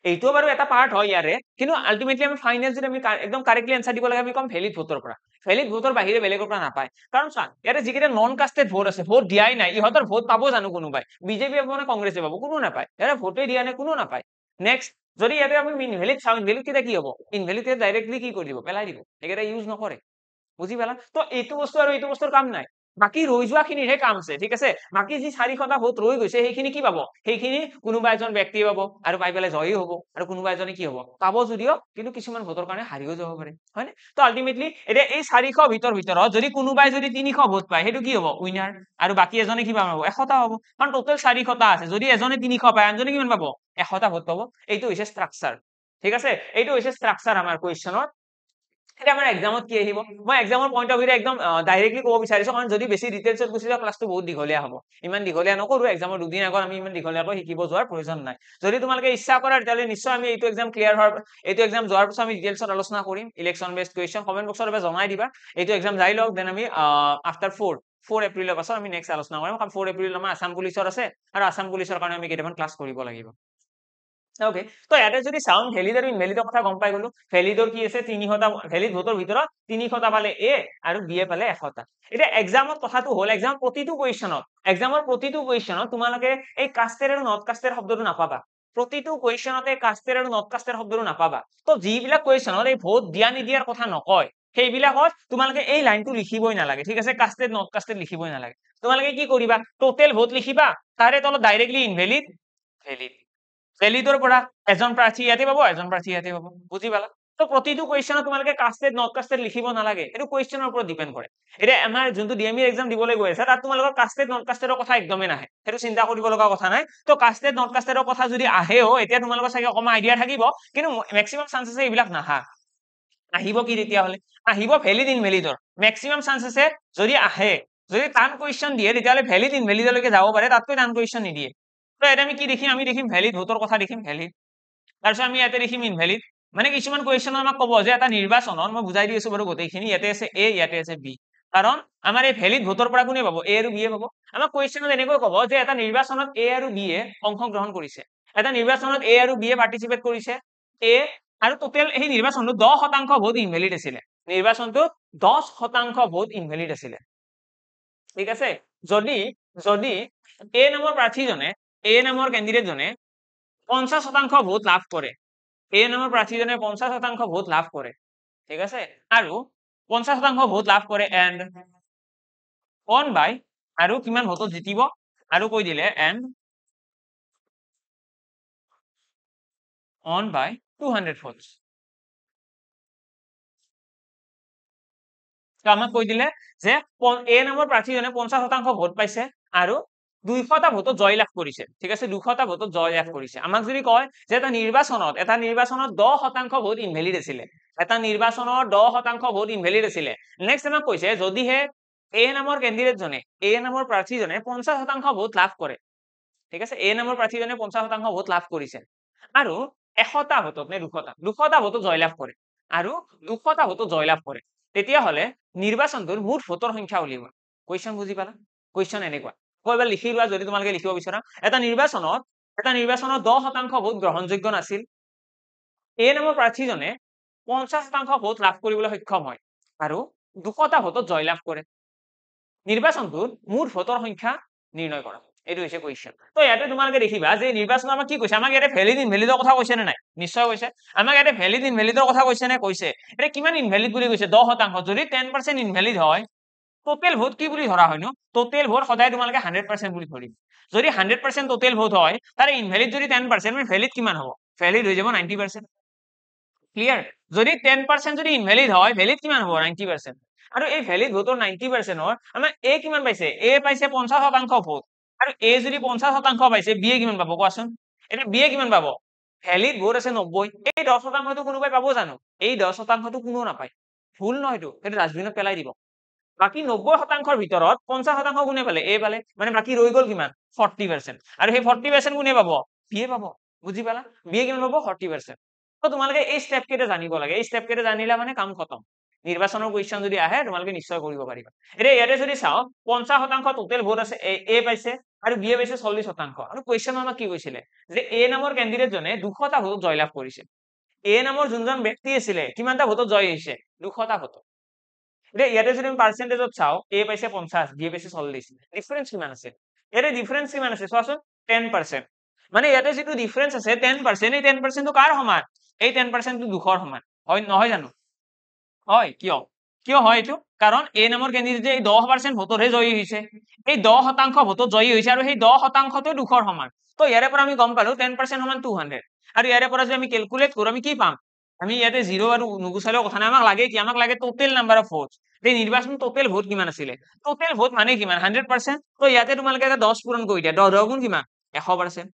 এইটো বাৰু এটা পাৰ্ট হয় ইয়াৰে কিন্তু আলটিমেটলি আমি ফাইনেল যদি আমি একদম কাৰেক্টলি এনসাৰ দিব লাগে আমি কম ভেলিড ভোটৰ পৰা ভেলিড ভোটৰ বাহিৰে বেলেগৰ পৰা নাপায় কাৰণ চোৱা ইয়াতে যিকেইটা নন কাষ্টেড ভোট আছে ভোট দিয়াই নাই ইহঁতৰ ভোট পাব জানো কোনোবাই বিজেপি পাব নে কংগ্ৰেছে পাব কোনো নাপায় ইয়াতে ভোটে দিয়া নাই কোনো নাপায় নেক্সট যদি ইয়াতে আমি ইনভেলিড চাওঁ ইনভেলিড কেইটা কি হ'ব ইনভেলিড ডাইৰেক্টলি কি কৰি দিব পেলাই দিব এইকেইটা ইউজ নকৰে বুজি পালা তো এইটো বস্তু আৰু এইটো বস্তুৰ কাম নাই বাকি ৰৈ যোৱা খিনিৰহে কাম আছে ঠিক আছে বাকি যি 400টা ভোট ৰৈ গৈছে সেইখিনি কি পাব সেইখিনি কোনোবা এজন ব্যক্তিয়ে পাব আৰু পাই পেলাই জয়ী হ'ব আৰু কোনোবা এজনে কি হ'ব পাব যদিও কিন্তু কিছুমান ভোটৰ কাৰণে হাৰিও যাব পাৰে হয়নে তো আলটিমেটলি এতিয়া এই 400 ভিতৰত যদি কোনোবাই যদি 300 ভোট পায় সেইটো কি হ'ব উইনাৰ আৰু বাকি এজনে কি পাব 100টা হ'ব কাৰণ টোটেল 400টা আছে যদি এজনে 300 পায় আনজনে কিমান পাব 100টা ভোট পাব এইটো হৈছে ষ্ট্ৰাকচাৰ ঠিক আছে এইটো হৈছে ষ্ট্ৰাকচাৰ আমাৰ কুৱেশ্যনৰ এটা আমাৰ এক্সামত কি আহিব মই এক্সামৰ পইণ্ট অফ ভিউ একদম ডাইৰেক্টলি ক'ব বিচাৰিছো কাৰণ যদি বেছি ডিটেইলছত গুচি যাওঁ ক্লাছটো বহুত দীঘলীয়া হ'ব ইমান দীঘলীয়া নকৰো এক্সামৰ দুদিন আগত আমি ইমান দীঘলীয়াকৈ শিকিব যোৱাৰ প্ৰয়োজন নাই যদি তোমালোকে ইচ্ছা কৰা তেতিয়াহ'লে নিশ্চয় আমি এইটো এক্সাম ক্লিয়াৰ হোৱাৰ এইটো এক্সাম যোৱাৰ পিছত আমি ডিটেইলছত আলোচনা কৰিম ইলেকশ্যন বেছড কুৱেশ্যন কমেণ্ট বক্সত এবাৰ জনাই দিবা এইটো এক্সাম যাই লওক দেন আমি আফটাৰ 4 এপ্ৰিলৰ পাছত আমি নেক্সট আলোচনা কৰিম কাৰণ 4 এপ্ৰিল আমাৰ আছাম পুলিচৰ আছে আৰু আছাম পুলিচৰ কাৰণে আমি কেইটামান ক্লাছ কৰিব লাগিব ওকে তো ইয়াতে যদি চাওঁ ভেলিড আৰু ইনভেলিডৰ কথা গম পাই গলো ভেলিডৰ কি আছে 300টা ভেলিড ভোটৰ ভিতৰত 300টা পালে এ আৰু বি এ পালে 100টা এতিয়া এক্সামত কথাটো হ'ল এক্সাম প্ৰতিটো কুৱেশ্যনত তোমালোকে এই কাষ্টেড আৰু নট কাষ্টেড শব্দটো নাপাবা প্ৰতিটো কুৱেশ্যনতে কাষ্টেড আৰু নট কাষ্টেড শব্দটো নাপাবা তো যিবিলাক কুৱেশ্যনত এই ভোট দিয়া নিদিয়াৰ কথা নকয় সেইবিলাকত তোমালোকে এই লাইনটো লিখিবই নালাগে ঠিক আছে কাষ্টেড নট কাষ্টেড লিখিবই নালাগে তোমালোকে কি কৰিবা টোটেল ভোট লিখিবা তাৰে তলত ডাইৰেক্টলি ইনভেলিড ভেলিড ভেলিডৰ পৰা এজন প্ৰাৰ্থী ইয়াতে পাব এজন প্ৰাৰ্থী ইয়াতে পাব বুজি পালা তো প্ৰতিটো কুৱেশ্যনত তোমালোকে কাষ্টেড নট কাষ্টেড লিখিব নালাগে, এইটো কুৱেশ্যনৰ ওপৰত ডিপেন্ড কৰে। এতিয়া আমাৰ যোনটো ডিএমই এক্সাম দিবলৈ গৈ আছে তাত তোমালোকৰ কাষ্টেড নট কাষ্টেডৰ কথা একদমেই নাহে, সেইটো চিন্তা কৰিব লগা কথা নাই। তো কাষ্টেড নট কাষ্টেডৰ কথা যদি আহেও এতিয়া তোমালোকৰ চাগে অকণমান আইডিয়া থাকিব, কিন্তু মেক্সিমাম চান্স আছে এইবিলাক নাহা। আহিব কি তেতিয়াহ'লে? আহিব ভেলিড ইনভেলিডৰ মেক্সিমাম চান্স আছে। যদি আহে, যদি টান কুৱেশ্যন দিয়ে তেতিয়াহ'লে ভেলিড ইনভেলিডলৈকে যাব পাৰে, তাতকৈ টান কুৱেশ্যন নিদিয়ে। তো এতিয়া আমি কি দেখিম? আমি দেখিম ভেলিড ভোটৰ কথা দেখিম ভেলিড, তাৰপিছত আমি ইয়াতে দেখিম ইনভেলিড। মানে কিছুমান কুৱেশ্যনত আমাক ক'ব যে এটা নিৰ্বাচনত, মই বুজাই দি আছো বাৰু গোটেইখিনি, ইয়াতে আছে এ ইয়াতে আছে বি, কাৰণ আমাৰ এই ভেলিড ভোটৰ পৰা কোনে পাব? এ আৰু বি এ পাব। আমাক কুৱেশ্যনত এনেকৈ ক'ব যে এটা নিৰ্বাচনত এ আৰু বি এ অংশগ্ৰহণ কৰিছে, এটা নিৰ্বাচনত এ আৰু বি এ পাৰ্টিচিপেট কৰিছে, এ আৰু টোটেল সেই নিৰ্বাচনটো 10% ভোট ইনভেলিড আছিলে, নিৰ্বাচনটোত 10% ভোট ইনভেলিড আছিলে। ঠিক আছে, যদি যদি এ নামৰ প্ৰাৰ্থীজনে, এ নামৰ কেণ্ডিডেটজনে 50% ভোট লাভ কৰে, এ নামৰ প্ৰাৰ্থীজনে 50% ভোট লাভ কৰে, ঠিক আছে, আৰু 50% ভোট লাভ কৰে এণ্ড অন বাই, আৰু কিমান ভোটত জিতিব, আৰু কৈ দিলে এণ্ড অন বাই 200 votes। আমাক কৈ দিলে যে এ নামৰ প্ৰাৰ্থীজনে 50% ভোট পাইছে আৰু 200টা ভোটত জয় লাভ কৰিছে, ঠিক আছে, 200টা ভোটত জয় লাভ কৰিছে। আমাক যদি কয় যে এটা নিৰ্বাচনত 10% ভোট ইনভেলিড আছিলে, এটা নিৰ্বাচনৰ 10% ভোট ইনভেলিড আছিলে, নেক্সট আমাক কৈছে যদিহে এ নামৰ কেণ্ডিডেটজনে, এ নামৰ প্ৰাৰ্থীজনে 50% ভোট লাভ কৰে, ঠিক আছে, এ নামৰ প্ৰাৰ্থীজনে 50% ভোট লাভ কৰিছে আৰু 100টা ভোটত নে 200টা ভোটত জয় লাভ কৰে, আৰু 200টা ভোটত জয় লাভ কৰে, তেতিয়াহ'লে নিৰ্বাচনটোৰ মুঠ ভোটৰ সংখ্যা উলিয়াব। কুৱেশ্যন বুজি পালা? কুৱেশ্যন এনেকুৱা, এবাৰ লিখি লোৱা যদি তোমালোকে লিখিব বিচৰা। এটা নিৰ্বাচনত 10% ভোট গ্ৰহণযোগ্য নাছিল, এ নামৰ প্ৰাৰ্থীজনে 50% ভোট লাভ কৰিবলৈ সক্ষম হয় আৰু 200টা ভোটত জয় লাভ কৰে, নিৰ্বাচনটোৰ মুঠ ভোটৰ সংখ্যা নিৰ্ণয় কৰা। এইটো হৈছে কুৱেশ্যন। তো ইয়াতে তোমালোকে দেখিবা যে নিৰ্বাচন আমাক কি কৈছে, আমাক ইয়াতে ভেলিড ইনভেলিডৰ কথা কৈছে নে নাই? নিশ্চয় কৈছে। আমাক ইয়াতে ভেলিড ইনভেলিডৰ কথা কৈছে নে? কৈছে। এতিয়া কিমান ইনভেলিড বুলি কৈছে? 10%। যদি 10% ইনভেলিড হয়, টোটেল ভোট কি বুলি ধৰা হয় ন? টোটেল ভোট সদায় তোমালোকে 100% বুলি ধৰিম। যদি 100% টোটেল ভোট হয়, তাৰে ইনভেলিড যদি 10%, ভেলিড কিমান হ'ব? ভেলিড হৈ যাব 90%। ক্লিয়াৰ? যদি 10% যদি ইনভেলিড হয়, ভেলিড কিমান হ'ব? 90%। আৰু এই ভেলিড ভোটৰ 90%ৰ আমাৰ এ কিমান পাইছে? এ পাইছে 50% ভোট, আৰু এ যদি 50% পাইছে, বি এ কিমান পাব কোৱাচোন? এতিয়া বি এ কিমান পাব? ভেলিড ভোট আছে 90, এই 10%টো কোনোবাই পাব জানো? এই 10%টো কোনো নাপায়, ভুল নহয় এইটো, সেইটো ডাষ্টবিনত পেলাই দিব। বাকী 90%ৰ ভিতৰত 50% কোনে পালে? এ পালে, মানে বাকী ৰৈ গ'ল কিমান? 40%। আৰু সেই 40% কোনে পাব? বি এ পাব। বুজি পালা? বি এ কিমান পাব? 40%। তো তোমালোকে এই ষ্টেপ কেইটা জানিব লাগে, এই ষ্টেপ কেইটা জানিলে মানে কাম খতম। নিৰ্বাচনৰ কুৱেশ্যন যদি আহে তোমালোকে নিশ্চয় কৰিব পাৰিবা। এতিয়া ইয়াতে যদি চাওঁ 50% টোটেল ভোট আছে, এ পাইছে আৰু বি এ পাইছে 40%। আৰু কুৱেশ্যনত আমাক কি কৈছিলে যে এ নামৰ কেণ্ডিডেটজনে 200টা ভোটত জয়লাভ কৰিছে। এ নামৰ যোনজন ব্যক্তি আছিলে কিমানটা ভোটত জয় হৈছে? 200টা ভোটত। এতিয়া ইয়াতে যদি আমি পাৰ্চেন্টেজত চাওঁ, এ পাইছে 50, বি এ পাইছে 40, ডিফাৰেন্স কিমান আছে? ইয়াতে ডিফাৰেন্স কিমান আছে চোৱাচোন? 10%। মানে ইয়াতে যিটো ডিফাৰেন্স আছে 10%, এই 10%টো কাৰ সমান? এই 10%টো 200ৰ সমান, হয় নহয় জানো? হয়, কিয় হয় এইটো? কাৰণ এ নামৰ কেণ্ডিডেটে এই 10% ভোটতহে জয়ী হৈছে, এই 10% ভোটত জয়ী হৈছে, আৰু সেই 10%টো 200ৰ সমান। তো ইয়াৰে পৰা আমি গম পালো 10% সমান 200, আৰু ইয়াৰে পৰা যদি আমি কেলকুলেট কৰো আমি কি পাম? আমি ইয়াতে 0 আৰু নুগুচালেও কথা নাই, আমাক লাগে কি? আমাক লাগে টোটেল নাম্বাৰ অফ ভোটস। এই নিৰ্বাচন টোটেল ভোট কিমান আছিলে? টোটেল ভোট মানে কিমান? 100%। তো ইয়াতে তোমালোকে এটা 10 পূৰণ কৰি দিয়া, 10 গুণ কিমান? 100%।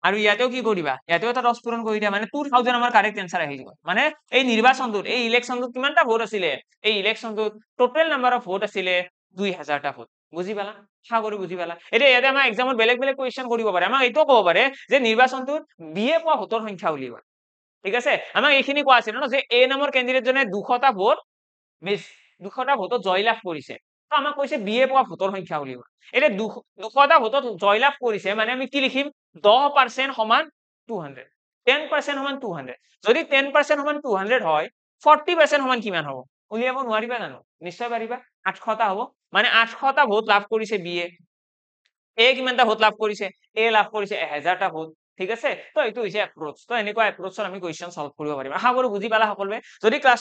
আৰু ইয়াতেও কি কৰিবা? ইয়াতেও এটা 10 পূৰণ কৰি দিয়া, মানে 2000 আমাৰ কাৰেক্ট এনসাৰ আহি যাব। মানে এই নিৰ্বাচনটোত, এই ইলেকশ্যনটোত কিমানটা ভোট আছিলে? এই ইলেকশ্যনটোত টোটেল নাম্বাৰ অফ ভোট আছিলে 2000টা ভোট। বুজি পালা? আশা কৰো বুজি পালা। এতিয়া ইয়াতে আমাৰ এক্সামত বেলেগ বেলেগ কুৱেশ্যন কৰিব পাৰে, আমাক এইটোও ক'ব পাৰে যে নিৰ্বাচনটোত বি এ পোৱা ভোটৰ সংখ্যা উলিওৱা। ঠিক আছে, আমাক এইখিনি কোৱা আছিল ন যে এ নামৰ কেণ্ডিডেটজনে 200টা ভোট 200টা ভোটত জয়লাভ কৰিছে, তো আমাক কৈছে বি এ পোৱা ভোটৰ সংখ্যা উলিওৱা। এতিয়া 200টা ভোটত জয়লাভ কৰিছে মানে আমি কি লিখিম? 10% সমান 200, 10% সমান 200। যদি 10% সমান 200 হয়, 40% সমান কিমান হ'ব? উলিয়াব নোৱাৰিবা জানো? নিশ্চয় পাৰিবা। 800টা হ'ব, মানে 800টা ভোট লাভ কৰিছে বি এ। এ কিমানটা ভোট লাভ কৰিছে? এ লাভ কৰিছে 1000টা ভোট। ঠিক আছে, তো এইটো হৈছে এপ্ৰচ। তো এনেকুৱা এপ্ৰচত আমি কুৱেশ্যন সলভ কৰিব পাৰিম। আশা কৰো বুজি পালা সকলোৱে। যদি ক্লাছ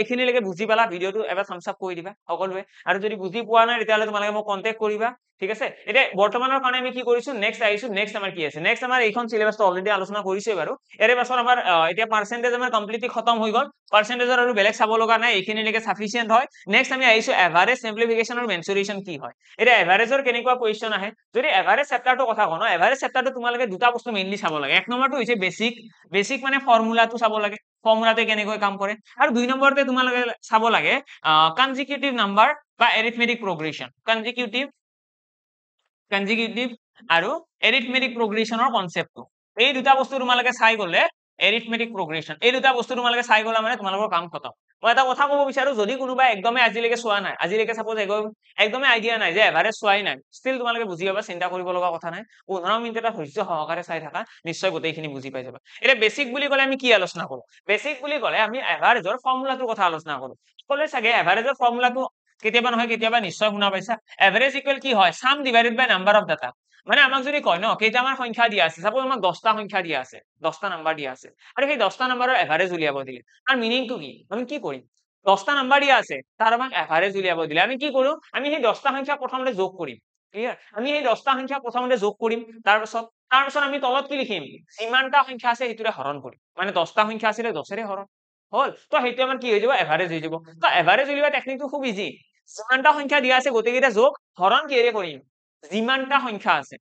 এইখিনিলৈকে বুজি পালা, ভিডিঅ'টো এবাৰ থাম্বছ আপ কৰি দিবা সকলোৱে, আৰু যদি বুজি পোৱা নাই তেতিয়াহ'লে তোমালোকে মোক কন্টেক্ট কৰিবা। ঠিক আছে এতিয়া বৰ্তমানৰ কাৰণে আমি কি কৰিছো নেক্সট আহিছো নেক্সট আমাৰ কি আছে নেক্সট আমাৰ এইখন সিলেবাসটো অলৰেডি আলোচনা কৰিছে বাৰু ইয়াৰে পাছত আমাৰ এতিয়া পাৰ্চেন্টেজ আমাৰ কমপ্লিটলি খতম হৈ গল পাৰ্চেন্টেজৰ আৰু বেলেগ চাব লগা নাই এইখিনিলৈকে সাফিচিয়েন্ট হয় নেক্সট আমি আহিছো এভাৰেজ সিম্পলিফিকেশন আৰু মেনচুৰেশন কি হয় এতিয়া এভাৰেজৰ কেনেকুৱা কোৱেশ্চন আহে যদি এভাৰেজ চেপ্টাৰটো কথা কওঁ এভাৰেজ চেপ্টাৰটো তোমালোকে দুটা বস্তু মেইনলি চাব লাগে এক নম্বৰটো হৈছে বেসিক মানে ফৰ্মুলাটো চাব লাগে ফৰ্মুলাতে কেনেকৈ কাম কৰে আৰু দুই নম্বৰতে তোমালোকে চাব লাগে কনজিকিউটিভ নাম্বাৰ বা এৰিথমেটিক প্ৰগ্ৰেছন কনজিকিউটিভ আৰু এৰিথমেটিক প্ৰগ্ৰেছনৰ কনসেপ্টটো এই দুটা বস্তু তোমালোকে চাই গলে এৰিথমেটিক প্ৰগ্ৰেছন এই দুটা বস্তু তোমালোকে চাই গলে মানে তোমালোকৰ কাম খতম মই এটা কথা ক'ব বিচাৰো যদি কোনোবা একদমে আজিলৈকে চোৱা নাই আজিলৈকে সাপোজ একদমে আইডিয়া নাই যে এভাৰেজ চোৱাই নাই ষ্টিল তোমালোকে বুজি পাবা চিন্তা কৰিব লগা কথা নাই 15 মিনিট এটা ধৈৰ্য সহকাৰে চাই থাকা নিশ্চয় গোটেইখিনি বুজি পাই যাবা এটা বেসিক বুলি ক'লে আমি কি আলোচনা কৰো বেসিক বুলি ক'লে আমি এভাৰেজৰ ফৰ্মুলাটোৰ কথা আলোচনা কৰো ক'লে চাগে এভাৰেজৰ ফৰ্মুলাটো কেতিয়াবা নহয় কেতিয়াবা নিশ্চয় শুনা পাইছা এভাৰেজ ইকুৱেল কি হয় sum divided by number of data মানে আমাক যদি কয় ন কেইটামান সংখ্যা দিয়া আছে সাপোজ আমাক 10টা সংখ্যা দিয়া আছে 10টা নাম্বাৰ দিয়া আছে আৰু সেই 10টা নাম্বাৰৰ এভাৰেজ উলিয়াব দিলে তাৰ মিনিংটো কি আমি কি কৰিম 10টা নাম্বাৰ দিয়া আছে তাৰ আমাক এভাৰেজ উলিয়াব দিলে আমি কি কৰো আমি সেই 10টা সংখ্যা প্ৰথমতে যোগ কৰিম ক্লিয়াৰ আমি সেই 10টা সংখ্যা প্ৰথমতে যোগ কৰিম তাৰপিছত আমি তলত কি লিখিম যিমানটা সংখ্যা আছে সেইটোৰে হৰণ কৰিম মানে 10টা সংখ্যা আছে 10ৰে হৰণ হল তো সেইটো আমাৰ কি হৈ যাব এভাৰেজ হৈ যাব তো এভাৰেজ উলিওৱা টেকনিকটো খুব ইজি যিমানটা সংখ্যা দিয়া আছে গোটেইকেইটা যোগ হৰণ কিহেৰে কৰিম যিমানটা সংখ্যা আছে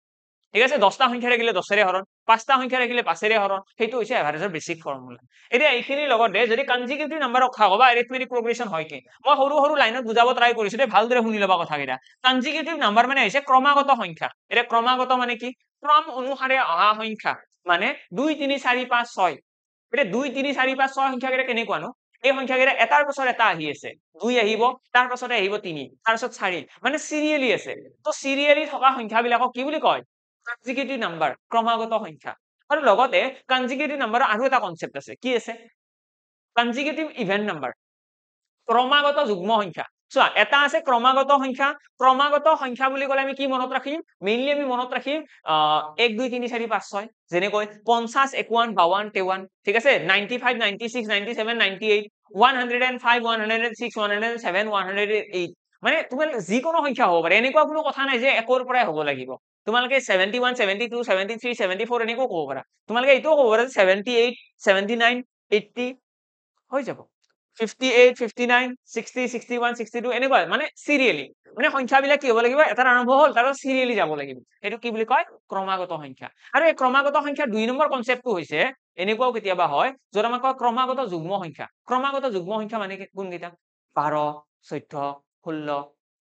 ঠিক আছে 10টা সংখ্যা থাকিলে 10ৰে হৰণ 5টা সংখ্যা থাকিলে 5ৰে হৰণ সেইটো হৈছে এভাৰেজৰ বেসিক ফৰ্মুলা এতিয়া এইখিনিৰ লগতে যদি কনজিকিউটিভ নাম্বাৰক কথা কবা এৰিথমেটিক প্ৰগ্ৰেছন হয় কি মই সৰু লাইনত বুজাব ট্ৰাই কৰিছো দেই ভালদৰে শুনি লবা কথাকেইটা কনজিকিউটিভ নাম্বাৰ মানে হৈছে ক্ৰমাগত সংখ্যা এটা ক্ৰমাগত মানে কি ক্ৰম অনুসাৰে অহা সংখ্যা মানে 2 3 4 5 6 এটা 2 3 4 5 6 সংখ্যাকেইটা কেনেকুৱানো এই সংখ্যাকেইটা এটাৰ পাছত এটা আহি আছে 2 আহিব তাৰ পাছতে আহিব 3 তাৰ পাছত 4 মানে সিৰিয়ালি আছে তো সিৰিয়ালি থকা সংখ্যাবিলাকক কি বুলি কয় কনজিকিউটিভ নাম্বাৰ ক্ৰমাগত সংখ্যা আৰু লগতে কনজিকিউটিভ নাম্বাৰৰ আৰু এটা কনসেপ্ট আছে কি আছে কনজিকিউটিভ ইভেন নাম্বাৰ ক্ৰমাগত যুগ্ম সংখ্যা চোৱা এটা আছে ক্ৰমাগত সংখ্যা বুলি ক'লে আমি কি মনত ৰাখিম মেইনলি আমি মনত ৰাখিম 1 2 3 4 5 6 যেনেকৈ 50 51 52 53 ঠিক আছে 95 96 97 98 105 106 107 108 মানে তোমালোকে যিকোনো সংখ্যা হ'ব পাৰে এনেকুৱা কোনো কথা নাই যে একৰ পৰাই হ'ব লাগিব তোমালোকে 71 72 73 74 এনেকুৱা ক'ব পাৰা তোমালোকে এইটো ক'ব পাৰা 78 79 80 হৈ যাব 58 59 60 61 62 এনেকুৱা মানে সিৰিয়ালি মানে সংখ্যাবিলাক কি হ'ব লাগিব এটা আৰম্ভ হ'ল তাৰ সিৰিয়ালি যাব লাগিব সেইটো কি বুলি কয় ক্ৰমাগত সংখ্যা আৰু এই ক্ৰমাগত সংখ্যাৰ 2 নম্বৰ কনসেপ্টটো হৈছে এনেকুৱাও কেতিয়াবা হয় য'ত আমাক কয় ক্ৰমাগত যুগ্ম সংখ্যা মানে কোনকেইটা 12 14 16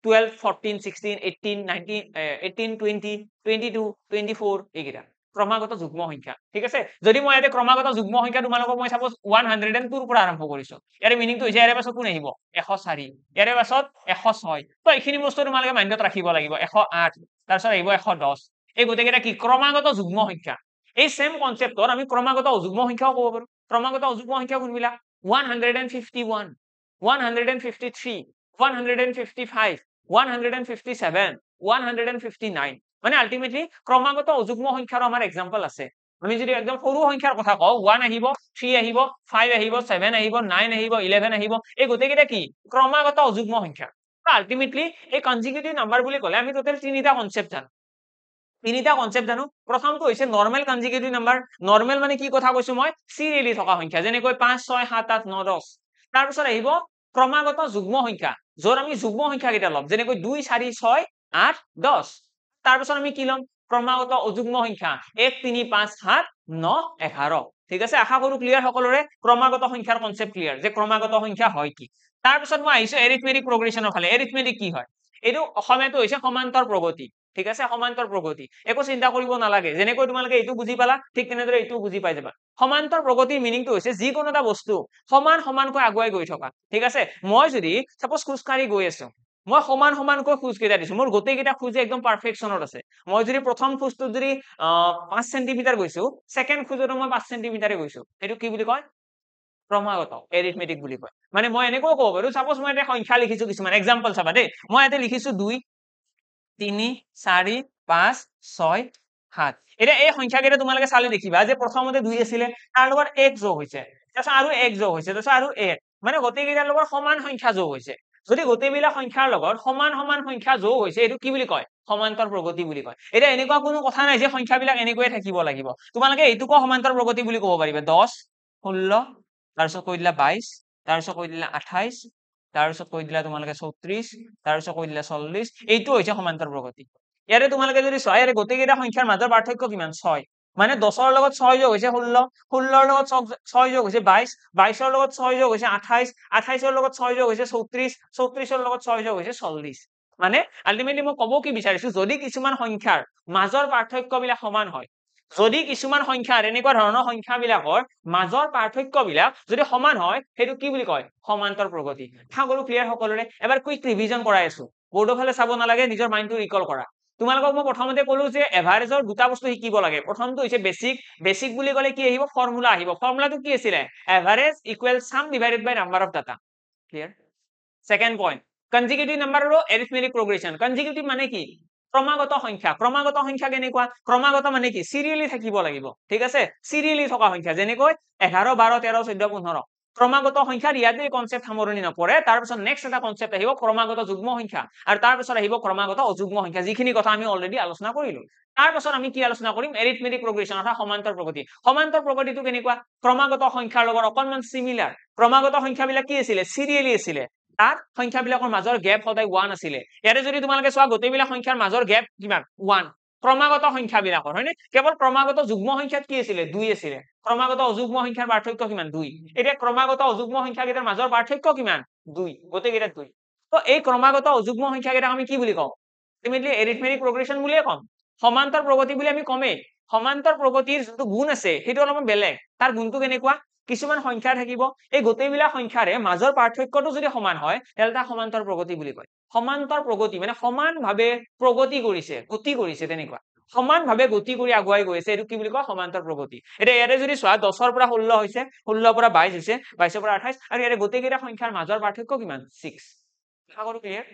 12 14 16 18 19 18 20 22 24 এইকেইটা ক্ৰমাগত যুগ্ম সংখ্যা ঠিক আছে যদি মই ইয়াতে ক্ৰমাগত যুগ্ম সংখ্যা তোমালোকক মই সাপোজ 102 ৰ পৰা আৰম্ভ কৰিছো ইয়াৰ মিনিংটো হৈছে ইয়াৰে পাছত কোন আহিব 104 ইয়াৰে পাছত 106 তো এইখিনি বস্তু তোমালোকে মাইন্ডত ৰাখিব লাগিব 108 তাৰ পাছত আহিব 110 এই গোটেইকেইটা কি ক্ৰমাগত যুগ্ম সংখ্যা এই সেম কনসেপ্টৰ আমি ক্ৰমাগত অযুগ্ম সংখ্যাও ক'ব পাৰো ক্ৰমাগত অযুগ্ম সংখ্যা কোনবিলাক 151 153 155 157 159 মানে আলটিমেটলি ক্ৰমাগত অযুগ্ম সংখ্যাৰ আমাৰ এক্সাম্পল আছে আমি যদি একদম সৰু সংখ্যাৰ কথা কওঁ 1 আহিব 3 আহিব 5 আহিব 7 আহিব 9 আহিব 11 আহিব এই গোটেইকেইটা কি ক্ৰমাগত অযুগ্ম সংখ্যা আলটিমেটলি এই কনজিকিউটিভ নাম্বাৰ বুলি ক'লে আমি টোটেল তিনিটা কনসেপ্ট জানো প্ৰথমটো হৈছে নৰমাল কনজিকিউটিভ নাম্বাৰ নৰমাল মানে কি কথা কৈছো মই সিৰিয়ালি থকা সংখ্যা যেনেকৈ 5 6 7 8 9 10 তাৰ পিছত আহিব ক্ৰমাগত যুগ্ম সংখ্যা য'ৰ আমি যুগ্ম সংখ্যা কেইটা ল'ম যেনেকৈ 2 4 6 8 10 তাৰ পিছত আমি কি ল'ম ক্ৰমাগত অযুগ্ম সংখ্যা 1 3 5 7 9 11 ঠিক আছে আশা কৰো ক্লিয়াৰ সকলোৰে ক্ৰমাগত সংখ্যাৰ কনসেপ্ট ক্লিয়াৰ যে ক্ৰমাগত সংখ্যা হয় কি তাৰ পিছত মই আহিছো এৰিথমেটিক প্ৰগ্ৰেছনৰ ফালে এৰিথমেটিক কি হয় এইটো অসমীয়াটো হৈছে সমান্তৰ প্ৰগতি ঠিক আছে সমান্তৰ প্ৰগতি একো চিন্তা কৰিব নালাগে যেনেকৈ তোমালোকে এইটো বুজি পালা ঠিক তেনেদৰে এইটো বুজি পাই যাবা সমান্তৰ প্ৰগতিৰ মিনিংটো হৈছে যিকোনো এটা বস্তু সমানকৈ আগুৱাই গৈ থকা ঠিক আছে মই যদি সাপোজ খোজকাঢ়ি গৈ আছো মই সমানকৈ খোজ কেইটা দিছো মোৰ গোটেইকেইটা খোজে একদম পাৰফেকশনত আছে মই যদি প্ৰথম খোজটোত যদি 5 সেন্টিমিটাৰ গৈছো সেকেন্ড খোজতো মই 5 সেন্টিমিটাৰে গৈছো এইটো কি বুলি কয় ক্ৰমাগত এৰিথমেটিক বুলি কয় মানে মই এনেকৈ ক'ব পাৰো সাপোজ মই এটা সংখ্যা লিখিছো কিছুমান এক্সাম্পল চাবা দেই মই ইয়াতে লিখিছো 2 3 4 5 6 7 এটা এই সংখ্যাকেইটা তোমালোকে চালে দেখিবা যে প্ৰথমতে 2 আছিলে তাৰ লগত 1 যোগ হৈছে তাৰপিছত আৰু 1 যোগ হৈছে তাৰপিছত আৰু 1 মানে গোটেইকেইটাৰ লগত সমান সংখ্যা যোগ হৈছে যদি গোটেইবিলাক সংখ্যাৰ লগত সমান সংখ্যা যোগ হৈছে এইটো কি বুলি কয় সমান্তৰ প্ৰগতি বুলি কয় এতিয়া এনেকুৱা কোনো কথা নাই যে সংখ্যাবিলাক এনেকৈয়ে থাকিব লাগিব তোমালোকে এইটোকো সমান্তৰ প্ৰগতি বুলি ক'ব পাৰিবা 10 16 তাৰপিছত কৈ দিলা 22 তাৰপিছত কৈ দিলা 28 তাৰপিছত কৈ দিলা তোমালোকে 34 তাৰপিছত কৈ দিলা 40 এইটো হৈছে সমান্তৰ প্ৰগতি ইয়াৰে তোমালোকে যদি চোৱা ইয়াৰে গোটেইকেইটা সংখ্যাৰ মাজৰ পাৰ্থক্য কিমান 6 মানে 10ৰ লগত 6 যোগ হৈছে 16 16ৰ লগত 6 যোগ হৈছে 22 22ৰ লগত 6 যোগ হৈছে 28 28ৰ লগত 6 যোগ হৈছে 34 34ৰ লগত 6 যোগ হৈছে 40 মানে আলটিমেটলি মই ক'ব কি বিচাৰিছো যদি কিছুমান সংখ্যাৰ মাজৰ পাৰ্থক্যবিলাক সমান হয় যদি কিছুমান সংখ্যাৰ এনেকুৱা ধৰণৰ সংখ্যাবিলাকৰ মাজৰ পাৰ্থক্যবিলাক যদি সমান হয় সেইটো কি বুলি কয় সমান্তৰ প্ৰগতি সকলো ক্লিয়াৰ সকলোৰে এবাৰ কুইক ৰিভিজন কৰাই আছো বোৰ্ডৰ ফালে চাব নালাগে নিজৰ মাইন্ডটো ৰিকল কৰা তোমালোকক মই প্ৰথমতে ক'লো যে এভাৰেজৰ দুটা বস্তু শিকিব লাগে প্ৰথমটো হৈছে বেসিক বুলি ক'লে কি আহিব ফৰ্মুলা আহিব ফৰ্মুলাটো কি আছিল average equal sum divided by number of data clear second point consecutive number আৰু এৰিথমেটিক প্ৰগ্ৰেছন কনজিকিউটিভ মানে কি ক্ৰমাগত সংখ্যা কেনেকুৱা ক্ৰমাগত মানে কি সিৰিয়ালি থাকিব লাগিব ঠিক আছে সিৰিয়ালি থকা সংখ্যা যেনেকৈ 11 12 13 14 15 ক্ৰমাগত সংখ্যাৰ ইয়াতে কনসেপ্ট সামৰণি নপৰে তাৰ পিছত নেক্সট এটা কনসেপ্ট আহিব ক্ৰমাগত যুগ্ম সংখ্যা আৰু তাৰ পিছত আহিব ক্ৰমাগত অযুগ্ম সংখ্যা যিখিনি কথা আমি অলৰেডি আলোচনা কৰিলো তাৰ পিছত আমি কি আলোচনা কৰিম এৰিথমেটিক প্ৰগ্ৰেছন অৰ্থাৎ সমান্তৰ প্ৰগতিটো কেনেকুৱা ক্ৰমাগত সংখ্যাৰ লগত অকনমান সিমিলাৰ ক্ৰমাগত সংখ্যাবিলাক কি আছিল সিৰিয়ালি আছিল তাৰ সংখ্যাবিলাকৰ মাজৰ গ্যাপ সদায় 1 আছিল ইয়াৰে যদি তোমালোকে চোৱা গোটেইবিলাক সংখ্যাৰ মাজৰ গ্যাপ কিমান 1 ক্ৰমাগত সংখ্যাবিলাকৰ হয়নে কেৱল ক্ৰমাগত যুগ্ম সংখ্যাত কি আছিল 2 আছিল ক্ৰমাগত অযুগ্ম সংখ্যাৰ পাৰ্থক্য কিমান 2 এতিয়া ক্ৰমাগত অযুগ্ম সংখ্যাকেইটাৰ মাজৰ পাৰ্থক্য কিমান 2 গোটেইকেইটা 2 তো এই ক্ৰমাগত অযুগ্ম সংখ্যাকেইটা আমি কি বুলি কওঁ আলটিমেটলি এৰিথমেটিক প্ৰগ্ৰেছন বুলিয়ে কম সমান্তৰ প্ৰগতি বুলি আমি কমেই সমান্তৰ প্ৰগতিৰ যিটো গুণ আছে সেইটো অলপমান বেলেগ তাৰ গুণটো কেনেকুৱা কিছুমান সংখ্যা থাকিব এই গোটেইবিলাক সংখ্যাৰে মাজৰ পাৰ্থক্যটো যদি সমান হয় তেল তা সমান্তৰ প্ৰগতি বুলি কয় সমান্তৰ প্ৰগতি মানে সমানভাৱে প্ৰগতি কৰিছে গতি কৰিছে তেনেকুৱা সমানভাৱে গতি কৰি আগুৱাই গৈছে এটো কি বুলি কয় সমান্তৰ প্ৰগতি এটা ইয়াৰে যদি চোৱা 10 ৰ পৰা 16 হৈছে 16 ৰ পৰা 22 হৈছে 22 ৰ পৰা 28 আৰু ইয়াৰে গোটেইকেইটা সংখ্যাৰ মাজৰ পাৰ্থক্য কিমান 6 সকলো ক্লিয়াৰ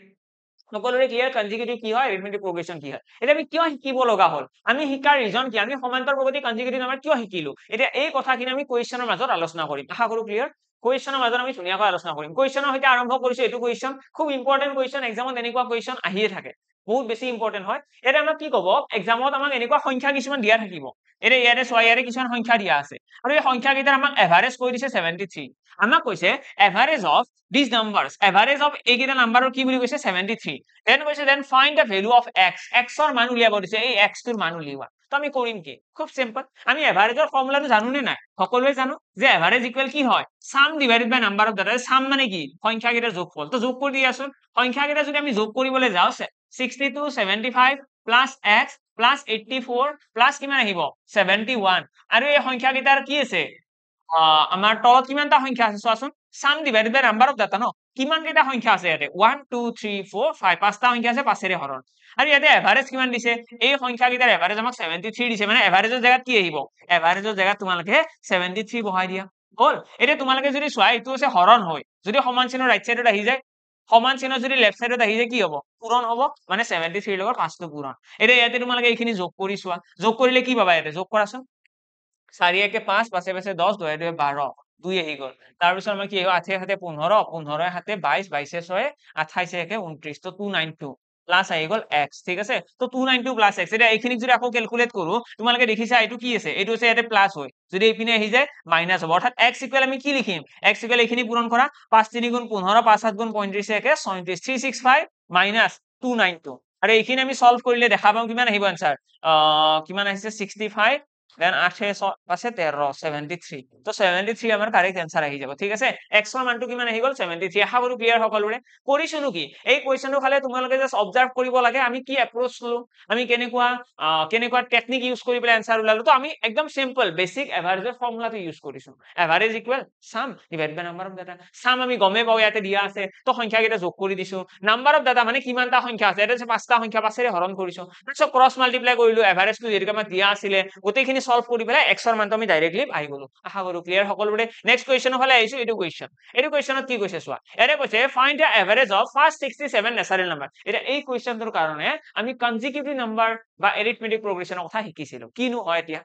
সকলোৰে ক্লিয়াৰ কনজিকিউটিভ কি হয় এৰিথমেটিক প্ৰগ্ৰেছন কি হয় এটা আমি কিয় শিকিব লগা হল আমি শিকাৰ ৰিজন কি আমি সমান্তৰ প্ৰগতি কনজিকিউটিভ নাম্বাৰ কিয় শিকিলো এটা এই কথাখিনি আমি কোৱেশ্চনৰ মাজত আলোচনা কৰিম আশা কৰো ক্লিয়াৰ কোৱেশ্চনৰ মাজত আমি ধুনীয়াকৈ আলোচনা কৰিম কোৱেশ্চনৰ সৈতে আৰম্ভ কৰিছো এটো কোৱেশ্চন খুব ইম্পৰ্টেন্ট কোৱেশ্চন এক্সামত এনেকুৱা কোৱেশ্চন আহিয়ে থাকে বহুত বেছি ইম্পৰ্টেন্ট হয় এটা আমাক কি ক'ব এক্সামত আমাক এনেকুৱা সংখ্যা কিছুমান দিয়া থাকিব এটা ইয়াৰে সোয়া ইয়াৰে কিছুমান সংখ্যা দিয়া আছে আৰু এই সংখ্যা কেইটাৰ আমাক এভাৰেজ কৈ দিছে 73 আমাক কৈছে average of these numbers average of এইকেইটা নাম্বাৰৰ কি বুলি কৈছে 73 দেন কৈছে then find the value of x ৰ মান উলিয়াব দিছে এই x টোৰ মান উলিওৱা তো আমি কৰিম কি খুব সিম্পল আমি এভাৰেজৰ ফৰ্মুলাটো জানো নে নাই সকলোৱে জানো যে এভাৰেজ ইকুৱেল কি হয় sum divided by number of data sum মানে কি সংখ্যা কেইটাৰ যোগফল তো যোগ কৰি দিয়াছোন সংখ্যা কেইটা যদি আমি যোগ কৰিবলৈ যাও 62 75 প্লাস x প্লাস 84 প্লাস কিমান আহিব 71 আৰু এই সংখ্যা কেইটাৰ কি আছে আমাৰ তলত কিমানটা সংখ্যা আছে চোৱাচোন sum divided by number of data ন কিমান কেইটা সংখ্যা আছে ইয়াতে 1 2 3 4 5 পাঁচটা সংখ্যা আছে পাঁচেৰে হৰণ আৰু ইয়াতে এভাৰেজ কিমান দিছে এই সংখ্যা কেইটাৰ এভাৰেজ আমাক 73 দিছে মানে এভাৰেজৰ জায়গাত কি আহিব এভাৰেজৰ জায়গাত তোমালোকে 73 বহাই দিয়া হল এতিয়া তোমালোকে যদি চোৱা এইটো আছে হৰণ হয় যদি সমান চিহ্ন ৰাইট সাইডত আহি যায় সমান চিহ্ন যদি লেফট সাইডত আহি যায় কি হ'ব পূৰণ হ'ব মানে 73 লগত 5 টো পূৰণ এতিয়া ইয়াতে তোমালোকে এইখিনি যোগ কৰি চোৱা যোগ কৰিলে কি পাবা ইয়াতে যোগ কৰাচোন 4 একে 5 5 এ 10 2 এ 2 12 2 আহি গল তাৰ পিছত আমাৰ কি হ'ব 8 এ 7 15 15 এ 7 22 22 এ 6 28 একে 29 তো 292 প্লাস আহি গল x ঠিক আছে তো 292 প্লাস x এটা এইখিনি যদি আকৌ ক্যালকুলেট কৰো তোমালোকে দেখিছা এটো কি আছে এটো আছে ইয়াতে প্লাস হয় যদি এইপিনে আহি যায় মাইনাস হ'ব অৰ্থাৎ x ইকুৱেল আমি কি লিখিম x ইকুৱেল এইখিনি পূৰণ কৰা 5 3 গুণ 15 5 7 গুণ 35 একে 37 365 মাইনাস 292 আৰু এইখিনি আমি সলভ কৰিলে দেখা পাম কিমান আহিব आंसर কিমান আহিছে 65 দেন 8 পাশে 13 73 তো 73 আমাৰ কাৰেক্ট आंसर আহি যাব ঠিক আছে x ৰ মানটো কিমান আহি গল 73 আশা কৰো ক্লিয়াৰ সকলোৰে কৰিছো কি এই কোৱেশ্চনটো খালে তোমালোকে জাস্ট অবজাৰ্ভ কৰিব লাগে আমি কি এপ্ৰোচ ললো আমি কেনেকুৱা টেকনিক ইউজ কৰি পেলাই आंसर উলালো তো আমি একদম সিম্পল বেসিক এভাৰেজৰ ফৰ্মুলাটো ইউজ কৰিছো average equal sum divide by number of data sum আমি গমে পাও ইয়াতে দিয়া আছে তো সংখ্যা কেইটা যোগ কৰি দিছো নাম্বাৰ অফ ডাটা মানে কিমানটা সংখ্যা আছে এটা আছে পাঁচটা সংখ্যা পাঁচেৰে হৰণ কৰিছো তাৰপিছত ক্ৰস মাল্টিপ্লাই কৰিলো এভাৰেজটো যেনেকৈ আমাক দিয়া আছিল গোটেইখিনি সলভ কৰি পেলাই x ৰ মানটো আমি ডাইৰেক্টলি আহি গলো আশা কৰো ক্লিয়াৰ সকলোৰে নেক্সট কোৱেশ্চনৰ ফালে আহিছো এটো কোৱেশ্চনত কি কৈছে চোৱা এৰে কৈছে find the average of first 67 natural number এটা এই কোৱেশ্চনটোৰ কাৰণে আমি কনজিকিউটিভ নাম্বাৰ বা এৰিথমেটিক প্ৰগ্ৰেছনৰ কথা শিকিছিলো কিনো হয় এতিয়া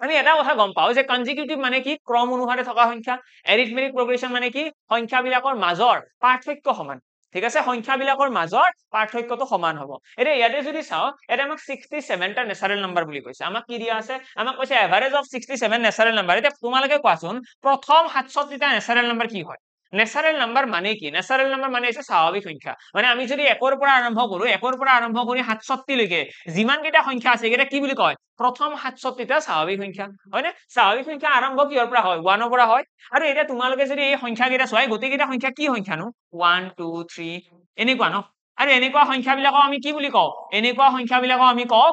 আমি এটা কথা গম পাও যে কনজিকিউটিভ মানে কি ক্ৰম অনুসাৰে থকা সংখ্যা এৰিথমেটিক প্ৰগ্ৰেছন মানে কি সংখ্যাবিলাকৰ মাজৰ পাৰ্থক্য সমান ঠিক আছে সংখ্যাবিলাকৰ মাজৰ পাৰ্থক্যটো সমান হ'ব এতিয়া ইয়াতে যদি চাও এটা আমাক 67 টা নেচাৰেল নাম্বাৰ বুলি কৈছে আমাক কি দিয়া আছে আমাক কৈছে এভাৰেজ অফ 67 নেচাৰেল নাম্বাৰ এতিয়া তোমালোকে কোৱাচোন প্ৰথম 67 টা নেচাৰেল নাম্বাৰ কি হয় নেচাৰেল নাম্বাৰ মানে কি নেচাৰেল নাম্বাৰ মানে হৈছে স্বাভাৱিক সংখ্যা মানে আমি যদি 1 ৰ পৰা আৰম্ভ কৰো 1 ৰ পৰা আৰম্ভ কৰি 67 লৈকে যিমান কেইটা সংখ্যা আছে এটা কি বুলি কয় প্ৰথম 67 টা স্বাভাৱিক সংখ্যা হয়নে স্বাভাৱিক সংখ্যা আৰম্ভ কিহৰ পৰা হয় 1 ৰ পৰা হয় আৰু এতিয়া তোমালোকে যদি এই সংখ্যা কেইটা চোৱা গোটেই কেইটা সংখ্যা কি সংখ্যানো 1 2 3 এনেকুৱা ন আৰু এনেকুৱা সংখ্যাবিলাকক আমি কি বুলি কওঁ এনেকুৱা সংখ্যাবিলাকক আমি কওঁ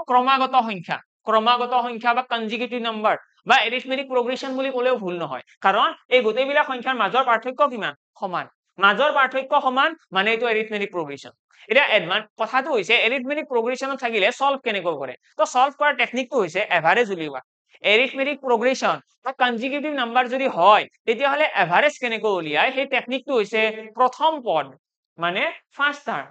ক্ৰমাগত সংখ্যা বা কনজিকিউটিভ নাম্বাৰ বা এৰিথমেটিক প্ৰগ্ৰেছন বুলি ক'লেও ভুল নহয় কাৰণ এই গোটেইবিলাক সংখ্যাৰ মাজৰ পাৰ্থক্য কিমান সমান মাজৰ পাৰ্থক্য সমান মানে এইটো এৰিথমেটিক প্ৰগ্ৰেছন এতিয়া এডভান্স কথাটো হৈছে এৰিথমেটিক প্ৰগ্ৰেছনত থাকিলে সলভ কেনেকৈ কৰে তো সলভ কৰাৰ টেকনিকটো হৈছে এভাৰেজ উলিওৱা এৰিথমেটিক প্ৰগ্ৰেছন বা কনজিকিউটিভ নাম্বাৰ যদি হয় তেতিয়াহলে এভাৰেজ কেনেকৈ উলিয়ায় সেই টেকনিকটো হৈছে প্ৰথম পদ মানে ফাৰ্স্ট টাৰ্ম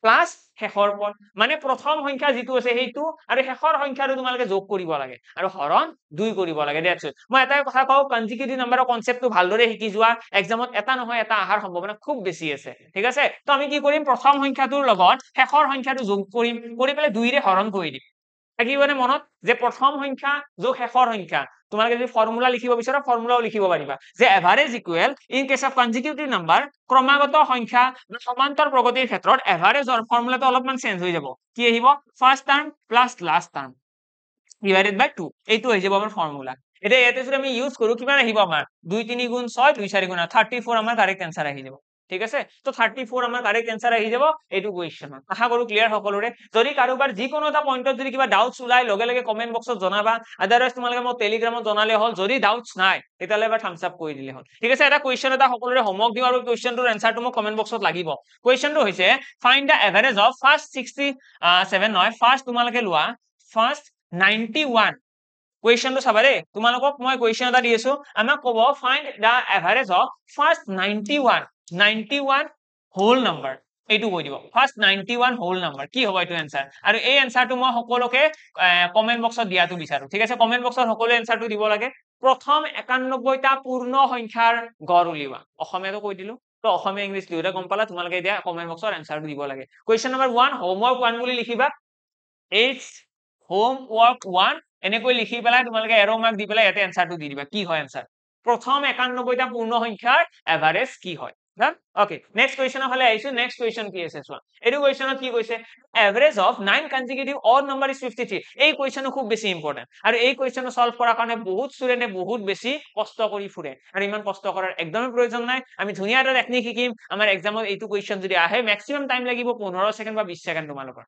প্লাস শেষৰ পদ মানে প্ৰথম সংখ্যা যেটো আছে সেইটো আৰু শেষৰ সংখ্যাটো তোমালোকে যোগ কৰিব লাগে আৰু হৰণ 2 কৰিব লাগে দ্যাটস ইট মই এটাই কথা কও কনজিকিউটিভ নাম্বাৰৰ কনসেপ্টটো ভালদৰে শিকি যোৱা এক্সামত এটা নহয় এটা আহাৰ সম্ভাৱনা খুব বেছি আছে ঠিক আছে তো আমি কি কৰিম প্ৰথম সংখ্যাটোৰ লগত শেষৰ সংখ্যাটো যোগ কৰিম কৰি পেলাই 2 ৰে হৰণ কৰি দিম থাকিবনে মনত যে প্ৰথম সংখ্যা যোগ শেষৰ সংখ্যা তোমালোকে যদি ফৰ্মুলা লিখিব বিচাৰা ফৰ্মুলাও লিখিব পাৰিবা যে average equal in case of consecutive number ক্ৰমাগত সংখ্যা সমান্তৰ প্ৰগতিৰ ক্ষেত্ৰত এভাৰেজৰ ফৰ্মুলাটো অলপমান চেঞ্জ হৈ যাব কি আহিব first term plus last term divided by 2 এইটো হৈ যাব আমাৰ ফৰ্মুলা এতিয়া ইয়াতে যদি আমি ইউজ কৰো কিমান আহিব আমাৰ 2 3 গুণ 6 2 4 গুণ 34 আমাৰ কাৰেক্ট आंसर আহি যাব ঠিক আছে তো 34 আমাৰ কাৰেক্ট आंसर আহি যাব এইটো কোৱেশ্চন আশা কৰো ক্লিয়াৰ সকলোৰে যদি কাৰোবাৰ যি কোনো এটা পইণ্টত যদি কিবা ডাউটছ ওলাই লগে লগে কমেন্ট বক্সত জনাবা আদাৰৱাইজ তোমালোকে মোক টেলিগ্ৰামত জনালে হল যদি ডাউটছ নাই তেতিয়ালে এবাৰ থাম্বছ আপ কৰি দিলে হল ঠিক আছে এটা কোৱেশ্চন এটা সকলোৰে হোমৱৰ্ক দিও আৰু কোৱেশ্চনটোৰ আনসাৰটো মোক কমেন্ট বক্সত লাগিব কোৱেশ্চনটো হৈছে find da average of first 67 নহয় ফাৰ্স্ট তোমালোকে লোৱা first 91 question to sabare tumalokok moi question eta di asu amak kobo find the average of first 91 whole number এইটো কই দিব ফার্স্ট 91 হোল নাম্বার কি হবে এটো आंसर আৰু এই आंसरটো মই সকলোকে কমেন্ট বক্সত দিয়াটো বিচাৰো ঠিক আছে কমেন্ট বক্সত সকলো आंसरটো দিব লাগে প্ৰথম 91 টা পূৰ্ণ সংখ্যাৰ গড় উলিওৱা অসমীয়াটো কই দিলো তো অসমীয়া ইংলিশ দুইটা গম পালা তোমালোকে দিয়া কমেন্ট বক্সত आंसरটো দিব লাগে কোৱেশ্চন নম্বৰ 1 হোমৱৰ্ক 1 বুলি লিখিবা এইচ হোমৱৰ্ক 1 এনেকৈ লিখি পেলাই তোমালোকে এৰো মাৰ্ক দি পেলাই ইয়াতে आंसरটো দি দিবা কি হয় आंसर প্ৰথম 91 টা পূৰ্ণ সংখ্যাৰ এভাৰেজ কি হয় ওকে নেক্সট কোৱেশ্চন হলে আইছো নেক্সট কোৱেশ্চন কি আছে চোৱা এটো কোৱেশ্চনত কি কৈছে average of 9 consecutive odd number is 53 এই কোৱেশ্চনটো খুব বেছি ইম্পৰ্টেন্ট আৰু এই কোৱেশ্চনটো সলভ কৰাৰ কাৰণে বহুত ষ্টুডেন্টে বহুত বেছি কষ্ট কৰি ফুৰে আৰু ইমান কষ্ট কৰাৰ একদমই প্ৰয়োজন নাই আমি ধুনিয়া এটা টেকনিক শিকিম আমাৰ এক্সামত এইটো কোৱেশ্চন যদি আহে ম্যাক্সিমাম টাইম লাগিব 15 সেকেন্ড বা 20 সেকেন্ড তোমালোকৰ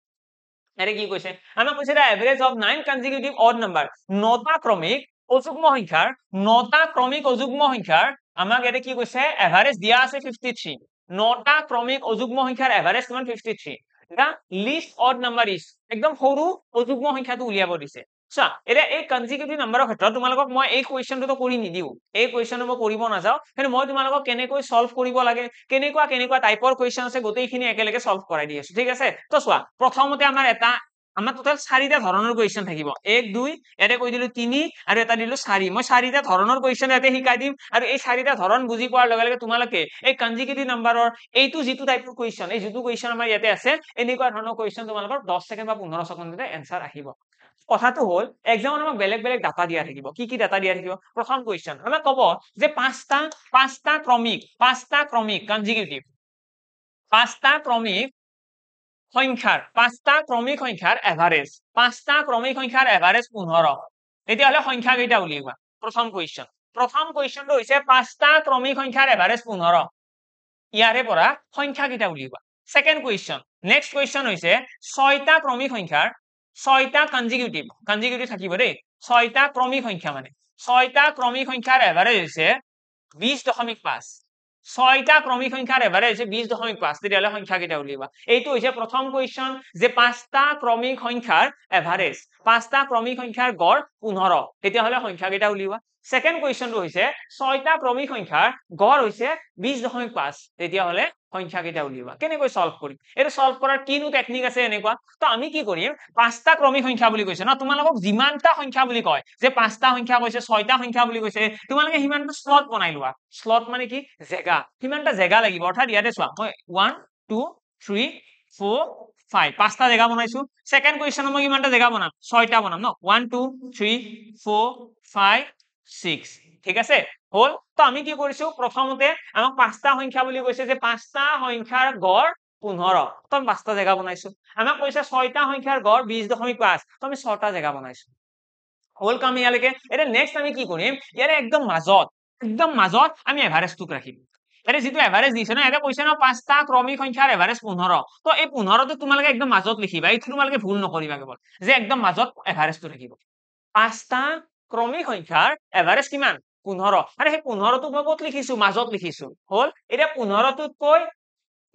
আৰে কি কৈছে আমাক কৈছে দা average of 9 consecutive odd number নটা ক্ৰমিক অযুগ্ম সংখ্যাৰ নটা ক্ৰমিক অযুগ্ম সংখ্যাৰ আমাক এতে কি কৈছে এভাৰেজ দিয়া আছে 53 নটা ক্ৰমিক অযুগ্ম সংখ্যাৰ এভাৰেজ কিমান 53 দা লিস্ট অড নাম্বাৰ ইজ একদম সৰু অযুগ্ম সংখ্যাটো উলিয়াব দিছে চা এটা এই কনজিকিউটিভ নাম্বাৰৰ ক্ষেত্ৰত তোমালোকক মই এই কোৱেশ্চনটো তো কৰি নিদিও এই কোৱেশ্চনটো মই কৰিব নাযাও কিন্তু মই তোমালোকক কেনেকৈ সলভ কৰিব লাগে কেনেকুৱা টাইপৰ কোৱেশ্চন আছে গোটেইখিনি একেলগে সলভ কৰাই দি আছো ঠিক আছে তো চোৱা প্ৰথমতে আমাৰ টোটাল 4টা ধৰণৰ কোৱেশ্চন থাকিব 1 2 এতে কৈ দিলো 3 আৰু এটা দিলো 4 মই 4টা ধৰণৰ কোৱেশ্চন এতে শিকাই দিম আৰু এই 4টা ধৰণ বুজি পোৱাৰ লগে লগে তোমালোকে এই কনজিকিউটিভ নাম্বাৰৰ এইটো যেটো টাইপৰ কোৱেশ্চন এই যেটো কোৱেশ্চন আমাৰ ইয়াতে আছে এনেকুৱা ধৰণৰ কোৱেশ্চন তোমালোকৰ 10 সেকেন্ড বা 15 সেকেন্ডতে आंसर আহিব কথাটো হল এক্সামত আমাক বেলেগ বেলেগ ডাটা দিয়া থাকিব কি ডাটা দিয়া থাকিব প্ৰথম কোৱেশ্চন আমাক কব যে পাঁচটা ক্ৰমিক কনজিকিউটিভ পাঁচটা ক্ৰমিক সংখ্যাৰ এভাৰেজ 15 এতিয়া হলে সংখ্যা কেইটা উলিয়াবা প্ৰথম কোৱেশ্চনটো হৈছে পাঁচটা ক্ৰমিক সংখ্যাৰ এভাৰেজ 15 ইয়াৰে পৰা সংখ্যা কেইটা উলিয়াবা সেকেন্ড কোৱেশ্চন নেক্সট কোৱেশ্চন হৈছে ছয়টা ক্ৰমিক সংখ্যাৰ ছয়টা কনজিকিউটিভ থাকিব দেই ছয়টা ক্ৰমিক সংখ্যা মানে ছয়টা ক্ৰমিক সংখ্যাৰ এভাৰেজ হৈছে 20.5 ছয়টা ক্ৰমিক সংখ্যাৰ এভাৰেজ 20.5 তেতিয়ালে সংখ্যা কেইটা উলিয়াবা এইটো হৈছে প্ৰথম কোৱেশ্চন যে পাঁচটা ক্ৰমিক সংখ্যাৰ এভাৰেজ পাঁচটা ক্ৰমিক সংখ্যাৰ গড় 15 তেতিয়ালে সংখ্যা কেইটা উলিয়াবা সেকেন্ড কোৱেশ্চনটো হৈছে ছয়টা ক্ৰমিক সংখ্যাৰ গড় হৈছে 20.5 তেতিয়ালে সংখ্যা কেইটা উলিয়াবা কেনেকৈ সলভ কৰিম এটা সলভ কৰাৰ কিনো টেকনিক আছে এনেকুৱা তো আমি কি কৰিম পাঁচটা ক্ৰমিক সংখ্যা বুলি কৈছে না তোমালোকক যিমানটা সংখ্যা বুলি কয় যে পাঁচটা সংখ্যা কৈছে ছয়টা সংখ্যা বুলি কৈছে তোমালোকে হিমানটা স্লট বনাই লোৱা স্লট মানে কি জায়গা হিমানটা জায়গা লাগিব অৰ্থাৎ ইয়াতে চোৱা মই 1 2 3 4 5 পাঁচটা জায়গা বনাইছো সেকেন্ড কোৱেশ্চনত মই কিমানটা জায়গা বনাম ছয়টা বনাম ন 1 2 3 4 5 6 ঠিক আছে হল তো আমি কি কৰিছো প্ৰথমতে আমাক পাঁচটা সংখ্যা বুলি কৈছে যে পাঁচটা সংখ্যাৰ গড় 15 তো আমি পাঁচটা জায়গা বনাইছো আমাক কৈছে ছয়টা সংখ্যাৰ গড় 20.5 তো আমি ছয়টা জায়গা বনাইছো হল কাম ইয়ালৈকে এটা নেক্সট আমি কি কৰিম ইয়াৰে একদম মাজত আমি এভাৰেজটোক ৰাখিম এটা যেটো এভাৰেজ দিছে না এটা কৈছে না পাঁচটা ক্ৰমিক সংখ্যাৰ এভাৰেজ 15 তো এই 15 টো তোমালোকে একদম মাজত লিখিবা এইটো তোমালোকে ভুল নকৰিবা কেৱল যে একদম মাজত এভাৰেজটো থাকিব পাঁচটা ক্ৰমিক সংখ্যাৰ এভাৰেজ কিমান 15 আৰে সেই 15 টো মই কত লিখিছো মাজত লিখিছো হল এটা 15 টোতকৈ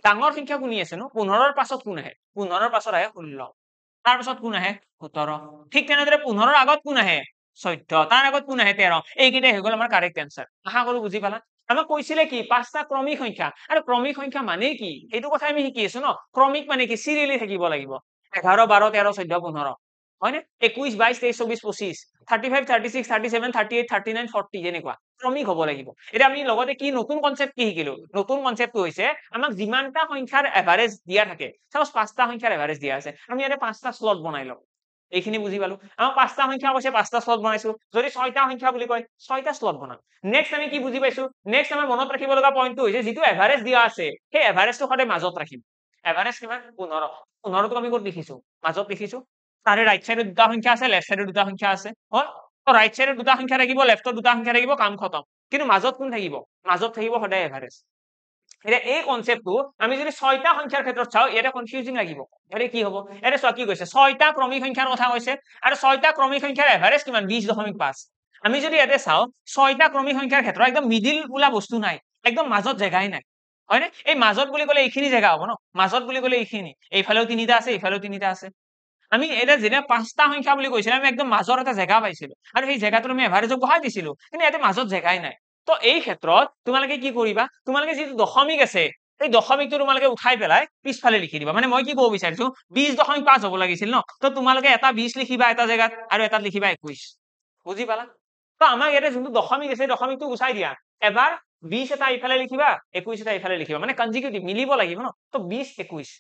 ডাঙৰ সংখ্যা কোনি আছে নো 15 ৰ পাছত কোন আহে 15 ৰ পাছত আহে 16 তাৰ পাছত কোন আহে 17 ঠিক তেনেদৰে 15 ৰ আগত কোন আহে 14 তাৰ আগত কোন আহে 13 এইকেইটা হৈ গল আমাৰ কাৰেক্ট আনসাৰ আশা কৰো বুজি পালা আমাক কৈছিলে কি পাঁচটা ক্ৰমিক সংখ্যা আৰু ক্ৰমিক সংখ্যা মানে কি এইটো কথা আমি শিকি আছো ন ক্ৰমিক মানে কি সিৰিয়ালি থাকিব লাগিব 11 12 13 14 15 হয় নে 21 22 23 24 25 35 36 37 38 39 40 যেনেকুৱা ক্ৰমিক হ'ব লাগিব এটা আমি লগতে কি নতুন কনসেপ্ট কি শিকিলো নতুন কনসেপ্টটো হৈছে আমাক যিমানটা সংখ্যাৰ এভাৰেজ দিয়া থাকে সাপোজ পাঁচটা সংখ্যাৰ এভাৰেজ দিয়া আছে আমি ইয়াতে পাঁচটা স্লট বনাই লম এইখিনি বুজি পালো আমাক পাঁচটা সংখ্যা কৈছে পাঁচটা স্লট বনাইছো যদি ছয়টা সংখ্যা বুলি কয় ছয়টা স্লট বনাম নেক্সট আমি কি বুজি পাইছো নেক্সট আমাৰ মনত ৰাখিব লগা পইণ্টটো হৈছে যেটো এভাৰেজ দিয়া আছে সেই এভাৰেজটো সদায় মাজত ৰাখিম এভাৰেজ কিমান 15 15 টো আমি ক'ত লিখিছো মাজত লিখিছো তাৰে ৰাইট সাইডে দুটা সংখ্যা আছে লেফট সাইডে দুটা সংখ্যা আছে হল তো ৰাইট সাইডে দুটা সংখ্যা থাকিব লেফটত দুটা সংখ্যা থাকিব কাম খতম কিন্তু মাজত কোন থাকিব মাজত থাকিব সদায় এভাৰেজ এটা এই কনসেপ্টটো আমি যদি ছয়টা সংখ্যাৰ ক্ষেত্ৰত চাও এটা কনফিউজিং লাগিব এটা কি হ'ব এটা চোৱা কি কৈছে ছয়টা ক্ৰমিক সংখ্যাৰ কথা কৈছে আৰু ছয়টা ক্ৰমিক সংখ্যাৰ এভাৰেজ কিমান 20.5 আমি যদি ইয়াতে চাও ছয়টা ক্ৰমিক সংখ্যাৰ ক্ষেত্ৰত একদম মিডিল বোলা বস্তু নাই একদম মাজত জায়গাই নাই হয়নে এই মাজত বুলি ক'লে এইখিনি জায়গা হ'ব ন মাজত বুলি ক'লে এইখিনি এইফালেও তিনিটা আছে এইফালেও তিনিটা আছে আমি এটা যেনে পাঁচটা সংখ্যা বুলি কৈছিল আমি একদম মাজৰ এটা জায়গা পাইছিলো আৰু সেই জায়গাটো আমি এভাৰেজক বহাই দিছিলো কিন্তু ইয়াতে মাজত জায়গাই নাই তো এই ক্ষেত্ৰত তোমালোকে কি কৰিবা তোমালোকে যেটো দশমিক আছে এই দশমিকটো তোমালোকে উঠাই পেলাই পিছফালে লিখি দিবা মানে মই কি ক'ব বিচাৰিছো 20.5 হ'ব লাগিছিল ন তো তোমালোকে এটা 20 লিখিবা এটা জায়গাত আৰু এটা লিখিবা 21 বুজি পালা তো আমাক ইয়াতে যোনটো দশমিক আছে দশমিকটো গুচাই দিয়া এবাৰ 20 এটা ইফালে লিখিবা 21 এটা ইফালে লিখিবা মানে কনজিকিউটিভ মিলিব লাগিব ন তো 20 21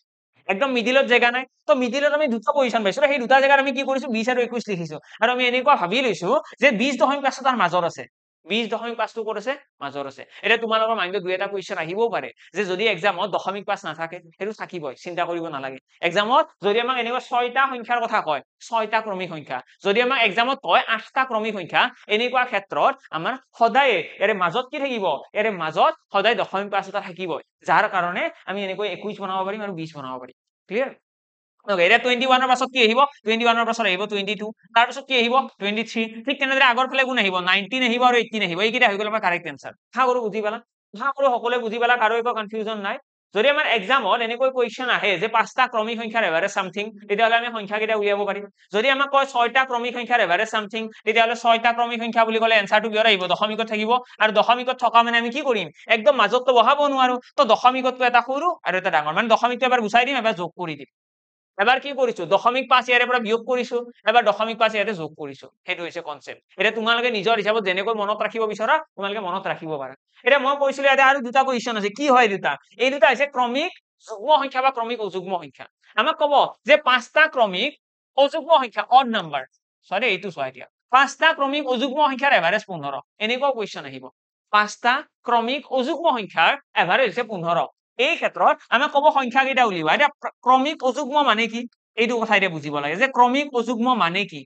একদম মিডিলত জায়গা নাই তো মিডিলত আমি দুটা পজিশন পাইছো সেই দুটা জায়গাত আমি কি কৰিছো 20 আৰু 21 লিখিছো আৰু আমি এনেকুৱা ভাবি লৈছো যে 20.5 তাৰ মাজত আছে 20.5 টো ক'ত আছে মাজত আছে এটা তোমালোকৰ মাইন্ডত দুই এটা কোৱেশ্চন আহিবও পাৰে যে যদি এক্সামত 0.5 নাথাকে হেতু থাকিবই চিন্তা কৰিব নালাগে এক্সামত যদি আমাক এনেকুৱা ছয়টা সংখ্যাৰ কথা কয় ছয়টা ক্ৰমিক সংখ্যা যদি আমাক এক্সামত কয় আঠটা ক্ৰমিক সংখ্যা এনেকুৱা ক্ষেত্ৰত আমাৰ সদায় ইয়াৰে মাজত কি থাকিব ইয়াৰে মাজত সদায় 0.5 এটা থাকিবই যাৰ কাৰণে আমি এনেকৈ 21 বনাব পাৰিম আৰু 20 বনাব পাৰিম ক্লিয়াৰ Okay, এটা 21 ৰ পাছত কি আহিব 21 ৰ পাছত আহিব 22 তাৰ পাছত কি আহিব 23 ঠিক তেনেদৰে আগৰ ফালে কোন আহিব 19 আহিব আৰু 18 আহিব এইকেইটা হৈ গ'ল আমাৰ কাৰেক্ট আনসাৰ আশা কৰো বুজি পালা আশা কৰো সকলোৱে বুজি পালা কাৰো একো কনফিউজন নাই যদি আমাৰ এক্সামত এনেকৈ কোৱেশ্চন আহে যে পাঁচটা ক্ৰমিক সংখ্যাৰ এভাৰেজ সামথিং তেতিয়াহ'লে আমি সংখ্যা কেইটা উলিয়াব পাৰিম যদি আমাক কয় ছয়টা ক্ৰমিক সংখ্যাৰ এভাৰেজ সামথিং তেতিয়াহ'লে ছয়টা ক্ৰমিক সংখ্যা বুলি ক'লে এনসাৰটো কিহত আহিব দশমিকত থাকিব আৰু দশমিকত থকা মানে আমি কি কৰিম একদম মাজতটো বহাব নোৱাৰো তো দশমিকতটো এটা সৰু আৰু এটা ডাঙৰ মানে দশমিকটো এবাৰ গুচাই দিম এবাৰ যোগ কৰি দিম এবাৰ কি কৰিছো দশমিক 5 ইয়াৰে পৰা বিয়োগ কৰিছো এবাৰ দশমিক 5 ইয়াতে যোগ কৰিছো হেতু হৈছে কনসেপ্ট এটা তোমালোকে নিজৰ হিচাপত যেনেকৈ মনত ৰাখিব বিচৰা তোমালোকে মনত ৰাখিব পাৰা এটা মই কৈছিলো ইয়াতে আৰু দুটা কোৱেশ্চন আছে কি হয় দুটা এই দুটা হৈছে ক্ৰমিক যুগ্ম সংখ্যা বা ক্ৰমিক অযুগ্ম সংখ্যা আমাক ক'ব যে পাঁচটা ক্ৰমিক অযুগ্ম সংখ্যা অড নাম্বাৰ সৰি এইটো চোৱা এতিয়া পাঁচটা ক্ৰমিক অযুগ্ম সংখ্যাৰ এভাৰেজ 15 এনেকুৱা কোৱেশ্চন আহিব পাঁচটা ক্ৰমিক অযুগ্ম সংখ্যাৰ এভাৰেজ হৈছে 15 এই ক্ষেত্ৰত আমাক ক'ব সংখ্যা কেইটা উলিওৱা এটা ক্ৰমিক অযুগ্ম মানে কি এইটো কথা এতিয়া বুজিব লাগে যে ক্ৰমিক অযুগ্ম মানে কি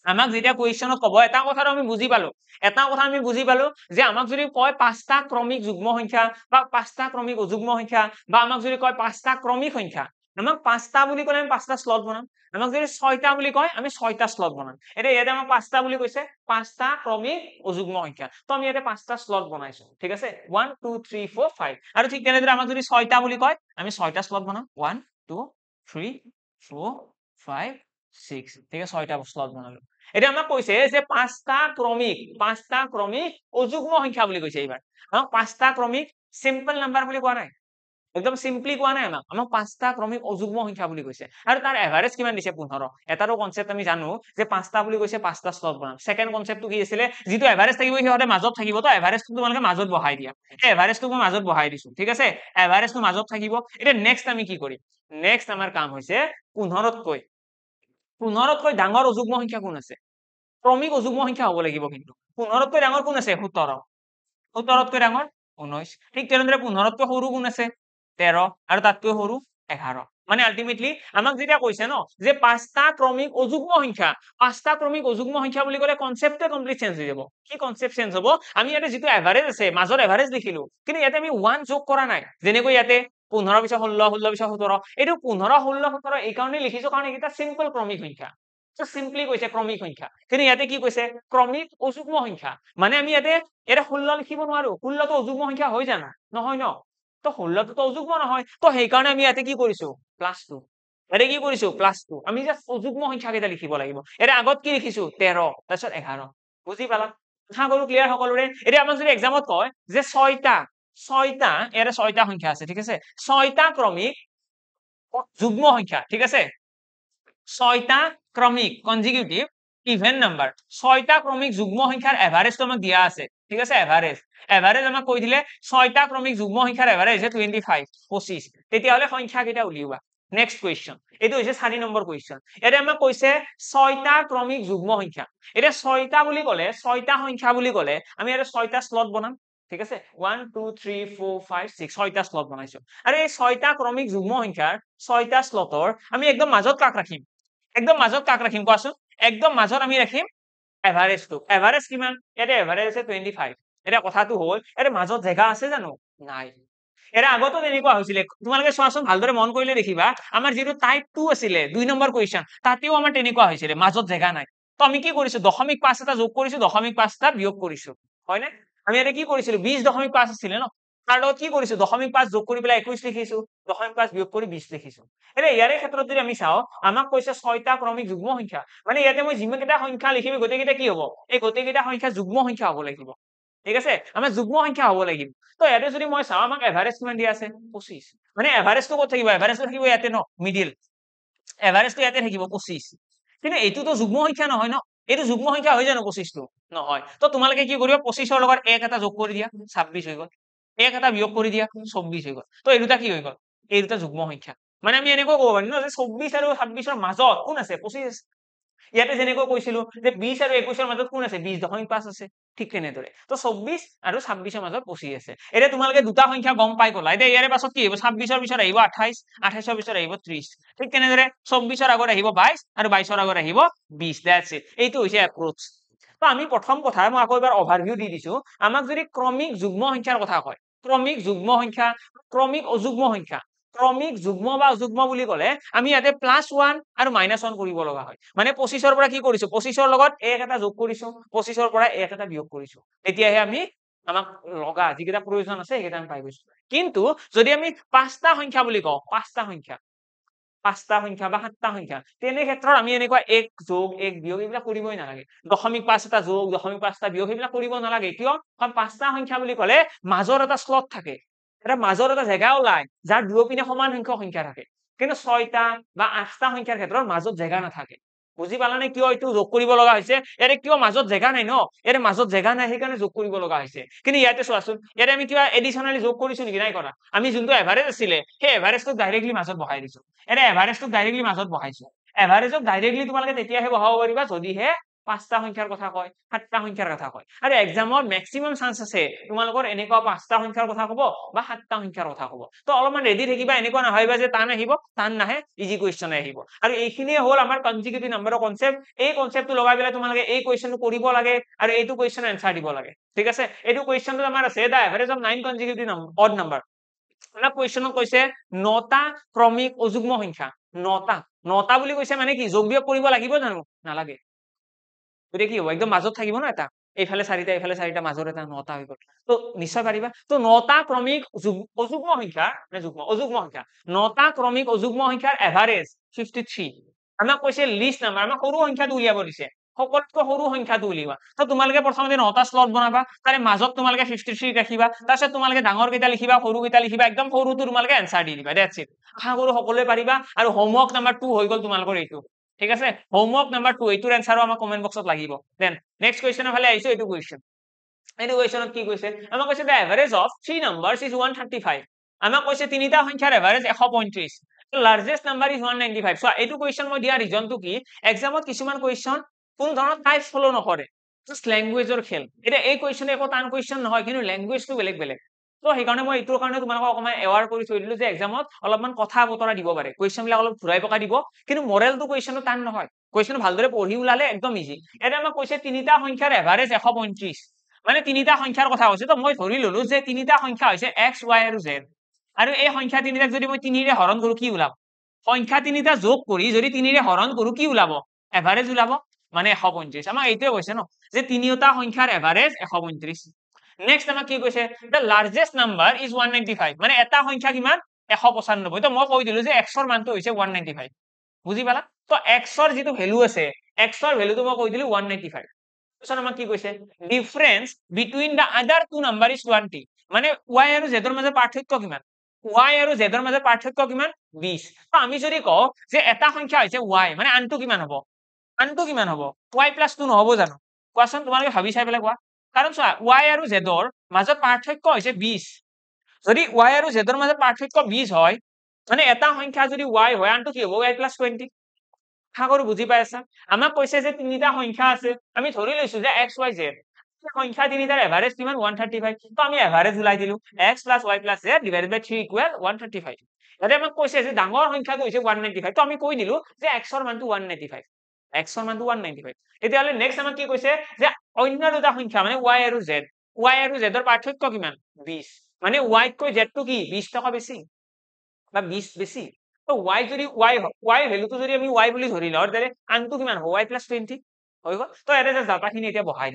আমাক যেতিয়া কোৱেশ্চনত ক'ব এটা কথা আমি বুজি পালো এটা কথা আমি বুজি পালো যে আমাক যদি কয় পাঁচটা ক্ৰমিক যুগ্ম সংখ্যা বা পাঁচটা ক্ৰমিক অযুগ্ম সংখ্যা বা আমাক যদি কয় পাঁচটা ক্ৰমিক সংখ্যা আমাক পাঁচটা বুলি ক'লে আমি পাঁচটা স্লট বনাম আমাক যদি ছয়টা বুলি কয় আমি ছয়টা স্লট বনাম এতিয়া ইয়াতে আমাক পাঁচটা বুলি কৈছে পাঁচটা ক্ৰমিক অযুগ্ম সংখ্যা তো আমি ইয়াতে পাঁচটা স্লট বনাইছো ঠিক আছে 1 2 3 4 5 আৰু ঠিক তেনেদৰে আমাক যদি ছয়টা বুলি কয় আমি ছয়টা স্লট বনাম 1 2 3 4 5 6 ঠিক আছে ছয়টা স্লট বনালো এতিয়া আমাক কৈছে যে পাঁচটা ক্ৰমিক অযুগ্ম সংখ্যা বুলি কৈছে এইবাৰ আমাক পাঁচটা ক্ৰমিক সিম্পল নাম্বাৰ বুলি কোৱা নাই একদম সিম্পলি কোৱা নাই আমাক পাঁচটা ক্ৰমিক অযুগ্ম সংখ্যা বুলি কৈছে আৰু তাৰ এভাৰেজ কিমান দিছে 15 এটাৰো কনসেপ্ট আমি জানো যে পাঁচটা বুলি কৈছে পাঁচটা স্লট বনাম সেকেন্ড কনসেপ্টটো কি আছিল যেটো এভাৰেজ থাকিব সিহঁতে মাজত থাকিব তো এভাৰেজটো তোমালোকে মাজত বহাই দিয়া এই এভাৰেজটো মই মাজত বহাই দিছো ঠিক আছে এভাৰেজটো মাজত থাকিব এটা নেক্সট আমি কি কৰিম নেক্সট আমাৰ কাম হৈছে 15তকৈ ডাঙৰ অযুগ্ম সংখ্যা কোন আছে ক্ৰমিক অযুগ্ম সংখ্যা হ'ব লাগিব কিন্তু 15তকৈ ডাঙৰ কোন আছে 17 17তকৈ ডাঙৰ 19 ঠিক তেনেদৰে 15তকৈ সৰু কোন আছে 13 আৰু তাতকৈ সৰু 11 মানে আলটিমেটলি আমাক যেতিয়া কৈছে ন যে পাঁচটা ক্ৰমিক অযুগ্ম সংখ্যা বুলি ক'লে কনসেপ্টে কমপ্লিট চেঞ্জ হৈ যাব কি কনসেপ্ট চেঞ্জ হ'ব আমি ইয়াতে যেটো এভাৰেজ আছে মাজৰ এভাৰেজ লিখিলো কিন্তু ইয়াতে আমি 1 যোগ কৰা নাই যেনেকৈ ইয়াতে 15 পিছত 16 16 পিছত 17 এটো 15 16 17 এই কাৰণে লিখিছো কাৰণ এটা সিম্পল ক্ৰমিক সংখ্যা তো সিম্পলি কৈছে ক্ৰমিক সংখ্যা কিন্তু ইয়াতে কি কৈছে ক্ৰমিক অযুগ্ম সংখ্যা মানে আমি ইয়াতে এটা 16 লিখিব নোৱাৰো 16 তো অযুগ্ম সংখ্যা হৈ জানা নহয় ন তো 16 তো অযুগ্ম নহয় তো সেই কাৰণে আমি ইয়াতে কি কৰিছো +2 এৰে কি কৰিছো +2 আমি জাস্ট অযুগ্ম সংখ্যা কেইটা লিখিব লাগিব এৰে আগত কি লিখিছো 13 তাৰপিছত 11 বুজি পালা কথা কৰো ক্লিয়াৰ সকলোৰে এৰে আমাক যদি এক্সামত কয় যে 6টা এৰে 6টা সংখ্যা আছে ঠিক আছে 6টা ক্ৰমিক যুগ্ম সংখ্যা ঠিক আছে 6টা ক্ৰমিক কনজিকিউটিভ ইভেন নাম্বাৰ 6টা ক্ৰমিক যুগ্ম সংখ্যাৰ এভাৰেজটো আমাক দিয়া আছে ঠিক আছে এভাৰেজ আমাক কৈ দিলে 6টা ক্ৰমিক যুগ্ম সংখ্যাৰ এভাৰেজ হৈছে 25 তেতিয়া হলে সংখ্যা কেইটা উলিওৱা নেক্সট কোৱেশ্চন এটো হৈছে 4 নম্বৰ কোৱেশ্চন এৰে আমাক কৈছে 6টা ক্ৰমিক যুগ্ম সংখ্যা এটা 6টা বুলি ক'লে 6টা সংখ্যা বুলি ক'লে আমি এটা 6টা স্লট বনাম ঠিক আছে 1 2 3 4 5 6 6টা স্লট বনাইছো আৰু এই 6টা ক্ৰমিক যুগ্ম সংখ্যাৰ 6টা স্লটৰ আমি একদম মাজত কাক ৰাখিম কোৱাচোন একদম মাজত আমি ৰাখিম এভাৰেজটো এভাৰেজ কিমান এটা এভাৰেজ আছে 25 এটা কথাটো হ'ল এটা মাজত জায়গা আছে জানো নাই এৰা আগতো তেনেকুৱা হৈছিল তোমালোকে চোৱাচোন ভালদৰে মন কৰিলে দেখিবা আমাৰ যেটো টাইপ 2 আছিল 2 নম্বৰ কোৱেশ্চন তাতেও আমাৰ তেনেকুৱা হৈছিল মাজত জায়গা নাই তো আমি কি কৰিছো 0.5 এটা যোগ কৰিছো 0.5 এটা বিয়োগ কৰিছো হয় না আমি এটা কি কৰিছিলো 20.5 আছিল ন তাৰ লগত কি কৰিছো 0.5 যোগ কৰি পেলাই 21 লিখিছো 0.5 বিয়োগ কৰি 20 লিখিছো এৰে ইয়াৰে ক্ষেত্ৰত যদি আমি চাও আমাক কৈছে 6টা ক্ৰমিক যুগ্ম সংখ্যা মানে ইয়াতে মই যিমানকেইটা সংখ্যা লিখিবি গোটেইকেইটা কি হ'ব এই গোটেইকেইটা সংখ্যা যুগ্ম সংখ্যা হ'ব লাগিব ঠিক আছে আমাৰ যুগ্ম সংখ্যা হ'ব লাগিব তো ইয়াতে যদি মই চাও আমাক এভাৰেজ কিমান দিয়া আছে 25 মানে এভাৰেজটো ক'ত থাকিব এভাৰেজটো থাকিব ইয়াতে ন মিডিল এভাৰেজটো ইয়াতে থাকিব 25 কিন্তু এইটো তো যুগ্ম সংখ্যা নহয় ন এইটো যুগ্ম সংখ্যা হৈ জানো 25 টো নহয় তো তোমালোকে কি কৰিবা 25 ৰ লগত 1 এটা যোগ কৰি দিয়া 26 হৈ গ'ল 1 এটা বিয়োগ কৰি দিয়া 24 হৈ গ'ল তো এই দুটা কি হৈ গ'ল এই দুটা যুগ্ম সংখ্যা মানে আমি এনেকৈ ক'ব পাৰিম ন যে 24 আৰু 26 ৰ মাজত কোন আছে 25 ইয়াতে যেনেকৈ কৈছিলো যে 20 আৰু 21 ৰ মাজত কোন আছে 20.5 আছে ঠিক তেনেদৰে তো 24 আৰু 26 ৰ মাজত 25 আছে এৰে তোমালোকে দুটা সংখ্যা গম পাই গলা এতিয়া ইয়াৰে পাছত কি হ'ব 26 ৰ পিছত আহিব 28 28 ৰ পিছত আহিব 30 ঠিক তেনেদৰে 24 ৰ আগত আহিব 22 আৰু 22 ৰ আগত আহিব 20 দ্যাটস ইট এইটো হৈছে এপ্ৰোচ তো আমি প্ৰথম কথা মই আকৌ এবাৰ অভাৰভিউ দি দিছো আমাক যদি ক্ৰমিক যুগ্ম সংখ্যাৰ কথা কয় ক্ৰমিক যুগ্ম সংখ্যা ক্ৰমিক অযুগ্ম সংখ্যা ক্ৰমিক যুগ্ম বা অযুগ্ম বুলি ক'লে আমি ইয়াতে +1 আৰু -1 কৰিব লগা হয় মানে 25 ৰ পৰা কি কৰিছো 25 ৰ লগত 1 এটা যোগ কৰিছো 25 ৰ পৰা 1 এটা বিয়োগ কৰিছো তেতিয়াহে আমি আমাক লগা যিকেইটা প্ৰয়োজন আছে সেইকেইটা আমি পাই গৈছো কিন্তু যদি আমি পাঁচটা সংখ্যা বুলি কওঁ পাঁচটা সংখ্যা বা সাতটা সংখ্যা তেনে ক্ষেত্ৰত আমি এনেকুৱা 1 যোগ 1 বিয়োগ এইবিলাক কৰিবই নালাগে 0.5 এটা যোগ 0.5 এটা বিয়োগ এইবিলাক কৰিব নালাগে কিয় কাৰণ পাঁচটা সংখ্যা বুলি ক'লে মাজৰ এটা স্লট থাকে এটা মাজৰ এটা জায়গা ওলাই যাৰ দুয়োপিনে সমান সংখ্যক সংখ্যা থাকে কিন্তু 6টা বা 8টা সংখ্যাৰ ক্ষেত্ৰত মাজত জায়গা নাথাকে বুজি পালানে কিয় এইটো যোগ কৰিব লগা হৈছে ইয়াতে কিয় মাজত জায়গা নাই ন ইয়াতে মাজত জায়গা নাই সেইকাৰণে যোগ কৰিব লগা হৈছে কিন্তু ইয়াতে চোৱাচোন ইয়াতে আমি কিবা এডিশনালি যোগ কৰিছো নেকি নাই কৰা আমি যোনটো এভাৰেজ আছিল সেই এভাৰেজটো ডাইৰেক্টলি মাজত বহাই দিছো এটা এভাৰেজটো ডাইৰেক্টলি মাজত বহাইছো এভাৰেজক ডাইৰেক্টলি তোমালোকে তেতিয়াহে বহাব পাৰিবা যদিহে পাঁচটা সংখ্যাৰ কথা কয় সাতটা সংখ্যাৰ কথা কয় আৰু এক্সামত ম্যাক্সিমাম চান্স আছে তোমালোকৰ এনেকুৱা পাঁচটা সংখ্যাৰ কথা কব বা সাতটা সংখ্যাৰ কথা কব তো অলপমান ৰেডি থাকিবা এনেকুৱা নাভাবিবা যে টান আহিব টান নাহে ইজি কুৱেশ্চন আহিব আৰু এইখিনিয়ে হ'ল আমাৰ কনজিকিউটিভ নাম্বাৰৰ কনসেপ্ট এই কনসেপ্টটো লগাই পেলাই তোমালোকে এই কুৱেশ্চনটো কৰিব লাগে আৰু এইটো কুৱেশ্চন এনসাৰ দিব লাগে ঠিক আছে এইটো কুৱেশ্চনটো আমাৰ আছে দা average of 9 consecutive odd number এটা কুৱেশ্চনত কৈছে 9টা ক্ৰমিক অযুগ্ম সংখ্যা 9টা বুলি কৈছে মানে কি যোগ বিয়োগ কৰিব লাগিব জানো নালাগে গতিকে কি হ'ব একদম মাজত থাকিব না এটা এইফালে 4টা এইফালে 4টা মাজৰ এটা 9টা হৈ গ'ল তো নিশ্চয় পাৰিবা তো 9টা ক্ৰমিক অযুগ্ম সংখ্যা নে অযুগ্ম সংখ্যা 9টা ক্ৰমিক অযুগ্ম সংখ্যাৰ এভাৰেজ 53 আমাক কৈছে লিষ্ট নাম্বাৰ আমাক সৰু সংখ্যাটো উলিয়াব দিছে সকলোতকৈ সৰু সংখ্যাটো উলিওৱা তো তোমালোকে প্ৰথমতে 9টা স্লট বনাবা তাৰে মাজত তোমালোকে 53 ৰাখিবা তাৰপিছত তোমালোকে ডাঙৰ কেইটা লিখিবা সৰু কেইটা লিখিবা একদম সৰুটো তোমালোকে এনসাৰ দি দিবা দ্যাটস ইট আশা কৰো সকলোৱে পাৰিবা আৰু হোমৱৰ্ক নাম্বাৰ 2 হৈ গল তোমালোকৰ এইটো ঠিক আছে হোমৱৰ্ক নাম্বাৰ 2 এইটোৰ এনসাৰও আমাক কমেন্ট বক্সত লাগিব দেন নেক্সট কোৱেশ্চনৰ ফালে আহিছো এইটো কোৱেশ্চন এইটো কোৱেশ্চনত কি কৈছে আমাক কৈছে the average of 3 numbers is 135 আমাক কৈছে তিনিটা সংখ্যাৰ average 135 largest number is 195 so এইটো কোৱেশ্চন মই দিয়া ৰিজনটো কি এক্সামত কিছুমান কোৱেশ্চন কোন ধৰণৰ টাইপ ফলো নকৰে জাস্ট ল্যাঙ্গুৱেজৰ খেল এটা এই কোৱেশ্চনে একো টান কোৱেশ্চন নহয় কিন্তু ল্যাঙ্গুৱেজটো বেলেগ বেলেগ তো সেইকাৰণে মই এইটোৰ কাৰণে তোমালোকক অকমান এৱাৰ কৰি থৈ দিলো যে এক্সামত অলপমান কথা বতৰা দিব পাৰে কোৱেশ্চন বিলাক অলপ ঘূৰাই পকাই দিব কিন্তু মৰেলটো কোৱেশ্চনটো টান নহয় কোৱেশ্চন ভালদৰে পঢ়ি উলালে একদম ইজি এটা আমাক কৈছে তিনিটা সংখ্যাৰ এভাৰেজ 135 মানে তিনিটা সংখ্যাৰ কথা কৈছে তো মই ধৰি ললো যে তিনিটা সংখ্যা হৈছে x y আৰু z আৰু এই সংখ্যা তিনিটাক যদি মই 3 ৰে হৰণ কৰো কি ওলাব সংখ্যা তিনিটা যোগ কৰি যদি 3 ৰে হৰণ কৰো কি ওলাব এভাৰেজ ওলাব মানে 135 আমাক এইটোৱে কৈছে ন যে তিনিটা সংখ্যাৰ এভাৰেজ 135 নেক্সট আমাক কি কৈছে the largest number is 195 মানে এটা সংখ্যা কিমান 195 তো মই কৈ দিলো যে x ৰ মানটো হৈছে 195 বুজি পালা তো x ৰ যেটো ভ্যালু আছে x ৰ ভ্যালুটো মই কৈ দিলো 195 তো আমাক কি কৈছে ডিফাৰেন্স বিটুইন দা আদাৰ টু নাম্বাৰ ইজ 20 মানে y আৰু z ৰ মাজৰ পাৰ্থক্য কিমান y আৰু z ৰ মাজৰ পাৰ্থক্য কিমান 20 তো আমি যদি কও যে এটা সংখ্যা হৈছে y মানে আনটো কিমান হ'ব আনটো কিমান হ'ব y + 2 নহব জানো কোৱাচোন তোমালোকে ভাবি চাই পেলাই কোৱা কাৰণ চোৱা y আৰু z ৰ মাজৰ পাৰ্থক্য হৈছে 20 যদি y আৰু z ৰ মাজৰ পাৰ্থক্য 20 হয় মানে এটা সংখ্যা যদি y হয় আনটো কি হ'ব y + 20 সাগৰ বুজি পাই আছা আমাক কৈছে যে তিনিটা সংখ্যা আছে আমি ধৰি লৈছো যে x y z সংখ্যা তিনিটাৰ এভাৰেজ কিমান 135 তো আমি এভাৰেজ উলাই দিলো x + y + z / 3 = 135 ইয়াতে আমাক কৈছে যে ডাঙৰ সংখ্যাটো হৈছে 195 তো আমি কৈ দিলো যে x ৰ মানটো 195 x ৰ মানটো 195 এতিয়া হলে নেক্সট আমাক কি কৈছে যে অন্য দুটা সংখ্যা মানে y আৰু z ৰ পাৰ্থক্য কিমান 20 মানে y কৈ z টো কি 20 টকা বেছি বা 20 বেছি তো y যদি y ভ্যালুটো যদি আমি y বুলি ধৰি লও তাহলে আনটো কিমান হ'ব y + 20 হৈ গল তো এতে যে ডাটাখিনি এতিয়া বহাই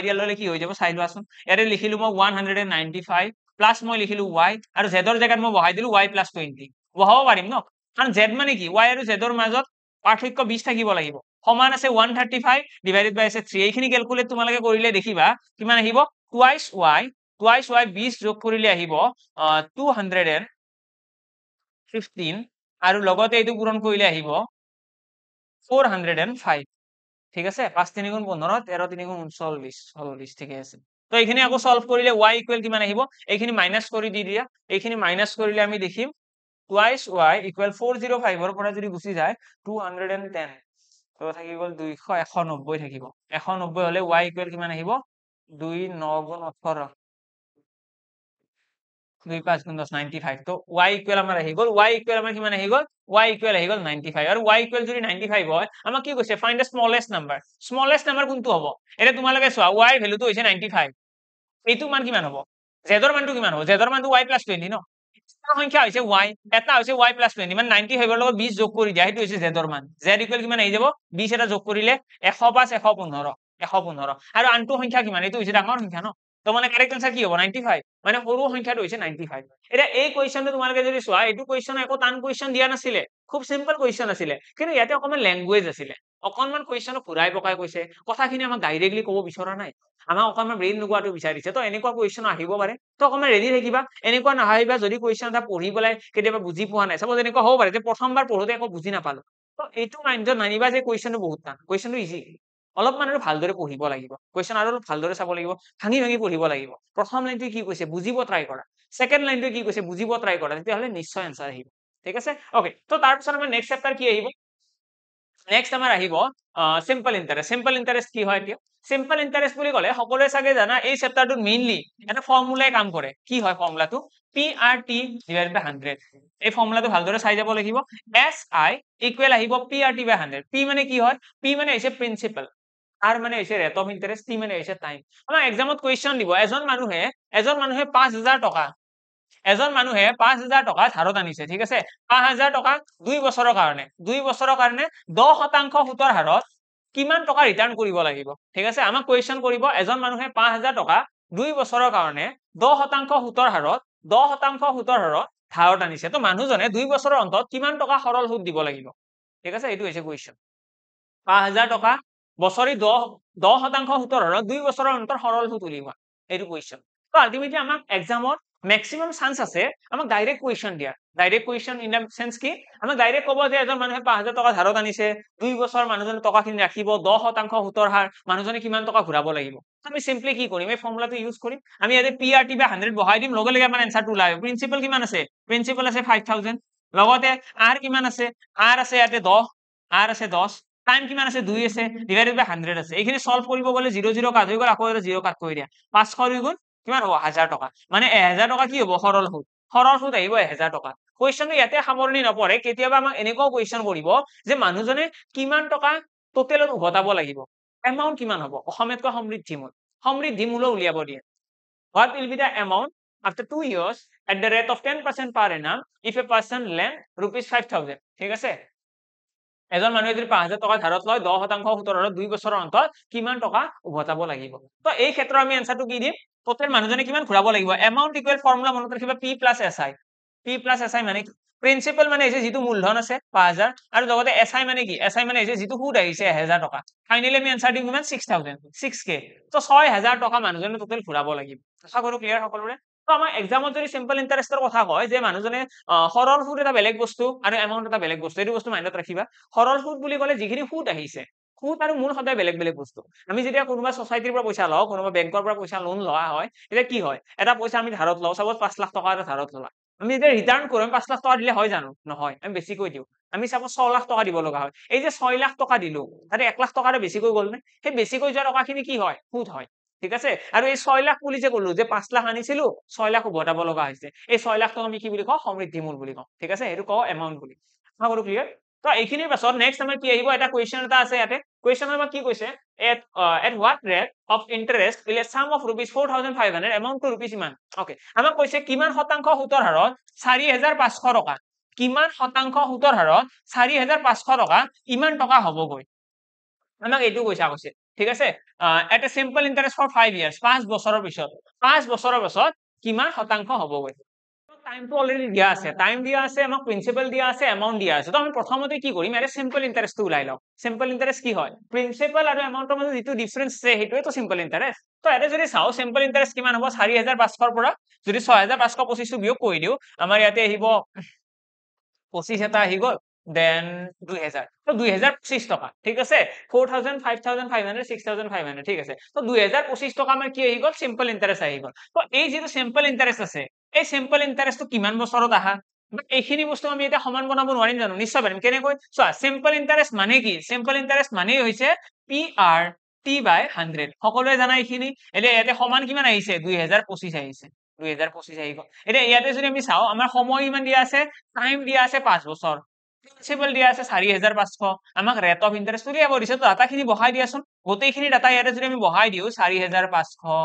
দিয়া ললে কি হৈ যাব চাই লোৱাচোন এতে লিখিলো মই 195 প্লাস মই লিখিলো y আৰু z ৰ জায়গাত মই বহাই দিলো y + 20 বহাব পাৰিম ন কাৰণ z মানে কি y আৰু z ৰ মাজত পাৰ্থক্য 20 থাকিব লাগিব সমান আছে 135 / 3 এইখিনি ক্যালকুলেট তোমালোকে কৰিলে দেখিবা কিমান আহিব twice y 20 যোগ কৰিলে আহিব 215 আৰু লগতে এইটো পূৰণ কৰিলে আহিব 405 ঠিক আছে 5 3 গুণ 15 13 3 গুণ 39 40 ঠিক আছে তো এইখিনি আকৌ সলভ কৰিলে y ইকুৱেল কিমান আহিব এইখিনি মাইনাস কৰি দি দিয়া এইখিনি মাইনাস কৰিলে আমি দেখিম twice y = 405 ৰ পৰা যদি গুচি যায় 210 তো থাকি গল 200 190 থাকিব 190 হলে y ইকুৱেল কিমান আহিব 2 9 গুণ 18 2 5 গুণ 10 95 তো y ইকুৱেল আমাৰ আহি গল y ইকুৱেল আমাৰ কিমান আহি গল y ইকুৱেল আহি গল 95 আৰু y ইকুৱেল যদি 95 হয় আমাক কি কৈছে ফাইন্ড দা স্মলেষ্ট নাম্বাৰ কোনটো হ'ব এটা তোমালোকে চোৱা y ভ্যালুটো হৈছে 95 এইটো মান কিমান হ'ব z ৰ মানটো কিমান হ'ব z ৰ মানটো y + 20 ন এটা সংখ্যা হৈছে y এটা হৈছে y + 20 মানে 95 ৰ লগত 20 যোগ কৰি দিয়া সেইটো হৈছে z ৰ মান z ইকুৱেল কিমান আহি যাব 20 এটা যোগ কৰিলে 105 115 আৰু আনটো সংখ্যা কিমান এইটো হৈছে ডাঙৰ সংখ্যা ন তো মানে কাৰেক্ট आंसर কি হ'ব 95 মানে সৰু সংখ্যাটো হৈছে 95 এটা এই কোৱেশ্চনটো তোমালোকে যদি চোৱা এইটো কোৱেশ্চন একো টান কোৱেশ্চন দিয়া নাছিলে খুব সিম্পল কোৱেশ্চন আছিলে কিন্তু ইয়াতে অকমান ল্যাঙ্গুৱেজ আছিলে অকনমান কোৱেশ্চন ঘুৰাই পকাই কৈছে কথাখিনি আমাক ডাইৰেক্টলি ক'ব বিচৰা নাই আমাক অকনমান ব্ৰেইন লগোৱাটো বিচাৰিছে তো এনেকুৱা কোৱেশ্চন আহিব পাৰে তো অকনমান ৰেডি থাকিবা এনেকুৱা নাহাইবা যদি কোৱেশ্চন এটা পঢ়ি পেলাই কেতিয়াবা বুজি পোৱা নাই সাপোজ এনেকুৱা হ'ব পাৰে যে প্ৰথমবাৰ পঢ়োতে একো বুজি নাপালো তো এইটো মাইন্ডত নানিবা যে কোৱেশ্চনটো বহুত টান কোৱেশ্চনটো ইজি অলপমান আৰু ভালদৰে পঢ়িব লাগিব কোৱেশ্চন আৰু ভালদৰে চাব লাগিব ভাঙি পঢ়িব লাগিব প্ৰথম লাইনটো কি কৈছে বুজিব ট্ৰাই কৰা সেকেন্ড লাইনটো কি কৈছে বুজিব ট্ৰাই কৰা তেতিয়াহলে নিশ্চয় আনসাৰ আহিব ঠিক আছে ওকে তো তাৰ পিছত আমাৰ নেক্সট চেপ্টাৰ কি আহিব নেক্সট আমাৰ আহিব সিম্পল ইন্টাৰেস্ট কি হয় এতিয়া সিম্পল ইন্টাৰেস্ট বুলি ক'লে সকলোৱে চাগে জানা এই চেপ্টাৰটোত মেইনলি এটা ফৰ্মুলাই কাম কৰে কি হয় ফৰ্মুলাটো PRT / 100 এই ফৰ্মুলাটো ভালদৰে চাই যাব লাগিব SI ইকুৱেল আহিব PRT / 100 P মানে কি হয় P মানে হৈছে প্ৰিন্সিপাল R মানে হৈছে ৰেট অফ ইন্টাৰেস্ট T মানে হৈছে টাইম আমাৰ এক্সামত কোৱেশ্চন দিব এজন মানুহে 5000 টকা 5000 টকা ধাৰত আনিছে ঠিক আছে 5000 টকা 2 বছৰৰ কাৰণে 10% সুতৰ হাৰত কিমান টকা ৰিটাৰ্ণ কৰিব লাগিব ঠিক আছে আমাক কোৱেশ্চন কৰিব এজন মানুহে 5000 টকা 2 বছৰৰ কাৰণে 10% সুতৰ হাৰত ধাৰত আনিছে তো মানুহজনে 2 বছৰৰ অন্তত কিমান টকা সৰল সুদ দিব লাগিব ঠিক আছে এইটো হৈছে কোৱেশ্চন 5000 টকা বছৰি 10% সুতৰ হাৰত 2 বছৰৰ অন্তৰ সৰল সুত উলিওৱা এইটো কুৱেশ্যন তো আলটিমেটলি আমাক এক্সামত ম্যাক্সিমাম চান্স আছে আমাক ডাইৰেক্ট কুৱেশ্যন দিয়া direct question in the sense কি আমাক ডাইৰেক্ট ক'ব যে এজন মানুহে 5000 টকা ধাৰত আনিছে 2 বছৰ মানুহজনে টকাখিনি ৰাখিব 10% সুতৰ হাৰ মানুহজনে কিমান টকা ঘূৰাব লাগিব আমি সিম্পলি কি কৰিম এই ফৰ্মুলাটো ইউজ কৰিম আমি ইয়াতে PRT বা 100 বহাই দিম লগে লগে আমাৰ এনসাৰটো ওলাই প্ৰিন্সিপাল কিমান আছে প্ৰিন্সিপাল আছে 5000 লগতে r কিমান আছে r আছে ইয়াতে 10 r আছে 10 টাইম কিমান আছে 2 আছে ডিভাইডেড বাই 100 আছে এইখিনি সলভ কৰিব গলে 0 0 কাট হৈ গল আকৌ 0 কাট কৰি দিয়া 500 হৈ গল কিমান হ'ব 1000 টকা মানে 1000 টকা কি হ'ব সৰল সুত আহিব 1000 টকা কোৱেশ্চনটো ইয়াতে সামৰণি নপৰে কেতিয়াবা আমাক এনেকুৱা কোৱেশ্চন কৰিব যে মানুহজনে কিমান টকা টোটেলত উভতাব লাগিব এমাউন্ট কিমান হ'ব অসমীয়াত সমৃদ্ধি মূল উলিয়াব দিয়ে what will be the amount after 2 years at the rate of 10% per annum if a person lend rupees 5000 ঠিক আছে এজন মানুহে যদি 5000 টকা ধাৰত লয় 10% সুতৰ হাৰত 2 বছৰৰ অন্তত কিমান টকা উভতাব লাগিব তো এই ক্ষেত্ৰত আমি আনসাৰটো কি দিম টোটেল মানুহজনে কিমান ঘূৰাব লাগিব এমাউন্ট ইকুৱেল ফৰ্মুলা মনত ৰাখিবা p + si মানে প্ৰিন্সিপাল মানে হৈছে যিটো মূলধন আছে 5000 আৰু লগতে si মানে কি si মানে হৈছে যিটো সুদ আহিছে 1000 টকা ফাইনালি আমি আনসাৰ দিম কিমান 6000 6k তো 6000 টকা মানুহজনে টোটেল ঘূৰাব লাগিব আশা কৰো ক্লিয়াৰ সকলোৰে তো আমাৰ এক্সামত যদি সিম্পল ইন্টাৰেষ্টৰ কথা কয় যে মানুহজনে সৰল সুদ এটা বেলেগ বস্তু আৰু এমাউন্ট এটা বেলেগ বস্তু এইটো বস্তু মাইন্ডত ৰাখিবা সৰল সুদ বুলি ক'লে যিখিনি সুদ আহিছে সুদ আৰু মূল সদায় বেলেগ বেলেগ বস্তু আমি যেতিয়া কোনোবা সোসাইটিৰ পৰা পইচা লওঁ কোনোবা বেংকৰ পৰা পইচা লোন লোৱা হয় এতিয়া কি হয় এটা পইচা আমি ধাৰত লওঁ সাপোজ 5 লাখ টকা এটা ধাৰত ললা আমি যেতিয়া ৰিটাৰ্ণ কৰিম 5 লাখ টকা দিলে হয় জানো নহয় আমি বেছিকৈ দিওঁ আমি সাপোজ 6 লাখ টকা দিব লগা হয় এই যে 6 লাখ টকা দিলো তাতে 1 লাখ টকা বেছিকৈ গ'ল নে সেই বেছিকৈ যোৱা টকাখিনি কি হয় সুদ হয় ঠিক আছে আৰু এই 6 লাখ বুলি যে ক'লো যে 5 লাখ আনিছিলো 6 লাখ উভতাব লগা হৈছে এই 6 লাখ টকা আমি কি বুলি কওঁ সমৃদ্ধি মূল বুলি কওঁ ঠিক আছে সেইটো কওঁ এমাউন্ট বুলি আশা কৰো ক্লিয়াৰ তো এইখিনিৰ পাছত নেক্সট আমাৰ কি আহিব এটা কুৱেশ্চন এটা আছে ইয়াতে কুৱেশ্চনৰ আমাক কি কৈছে at what rate of interest will a sum of rupees 4500 amount to rupees ইমান ওকে আমাক কৈছে কিমান শতাংশ সুতৰ হাৰত 4500 টকা কিমান শতাংশ সুতৰ হাৰত 4500 টকা ইমান টকা হ'বগৈ আমাক এইটো কৈছে ঠিক আছে at a simple interest for 5 years 5 বছৰৰ পিছত কিমান শতাংশ হ'বগৈ টাইমটো অলৰেডি দিয়া আছে টাইম দিয়া আছে আমাক প্ৰিন্সিপাল দিয়া আছে এমাউন্ট দিয়া আছে তো আমি প্ৰথমতে কি কৰিম এটা সিম্পল ইন্টাৰেষ্টটো ওলাই লওঁ সিম্পল ইন্টাৰেষ্ট কি হয় প্ৰিন্সিপাল আৰু এমাউন্টৰ মাজত যিটো ডিফাৰেন্স আছে সেইটোৱে তো সিম্পল ইন্টাৰেষ্ট তো এটা যদি চাও সিম্পল ইন্টাৰেষ্ট কিমান হ'ব 4500 পৰা যদি 6525 টো বিয়োগ কৰি দিও আমাৰ ইয়াতে আহিব 25 এটা আহি গ'ল দেন 2000 তো 2025 টকা ঠিক আছে 4000 5500 6500 ঠিক আছে তো 2025 টকা আমাৰ কি আহি গ'ল সিম্পল ইন্টাৰেষ্ট আহি গ'ল তো এই যেটো সিম্পল ইন্টাৰেষ্ট আছে এই সিম্পল ইন্টাৰেষ্টটো কিমান বছৰত আহা এইখিনি বস্তু আমি এটা সমান বনাব নোৱাৰিম জানো নিশ্চয় পাৰিম কেনেকৈ চোৱা সিম্পল ইন্টাৰেষ্ট মানে কি সিম্পল ইন্টাৰেষ্ট মানে হৈছে PRT/100 সকলোৱে জানা এইখিনি এতিয়া ইয়াতে সমান কিমান আহিছে 2025 আহিছে 2025 আহি গ'ল এতিয়া ইয়াতে যদি আমি চাও আমাৰ সময় ইমান দিয়া আছে টাইম দিয়া আছে 5 বছৰ প্ৰিন্সিপাল দিয়া আছে 4500 আমাক ৰেট অফ ইন্টাৰেষ্ট উলিয়াব দিছে তো ডাটাখিনি বহাই দিয়াচোন গোটেইখিনি ডাটা ইয়াতে যদি আমি বহাই দিও 4500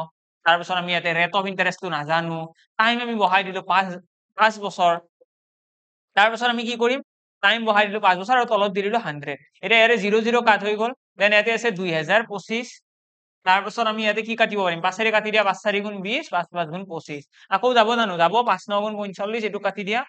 তাৰ পিছত আমি ইয়াতে ৰেট অফ ইন্টাৰেষ্টটো নাজানো টাইম আমি বহাই দিলো 5 বছৰ তাৰ পিছত আমি কি কৰিম টাইম বহাই দিলো 5 বছৰ আৰু তলত দি দিলো 100 এটা ইয়াৰে 0 0 কাট হৈ গ'ল দেন ইয়াতে আছে 2025 তাৰ পিছত আমি ইয়াতে কি কাটিব পাৰিম 5 ৰে কাটি দিয়া 5 4 গুণ 20 5 5 গুণ 25 আকৌ যাব জানো যাব 5 9 গুণ 45 এটো কাটি দিয়া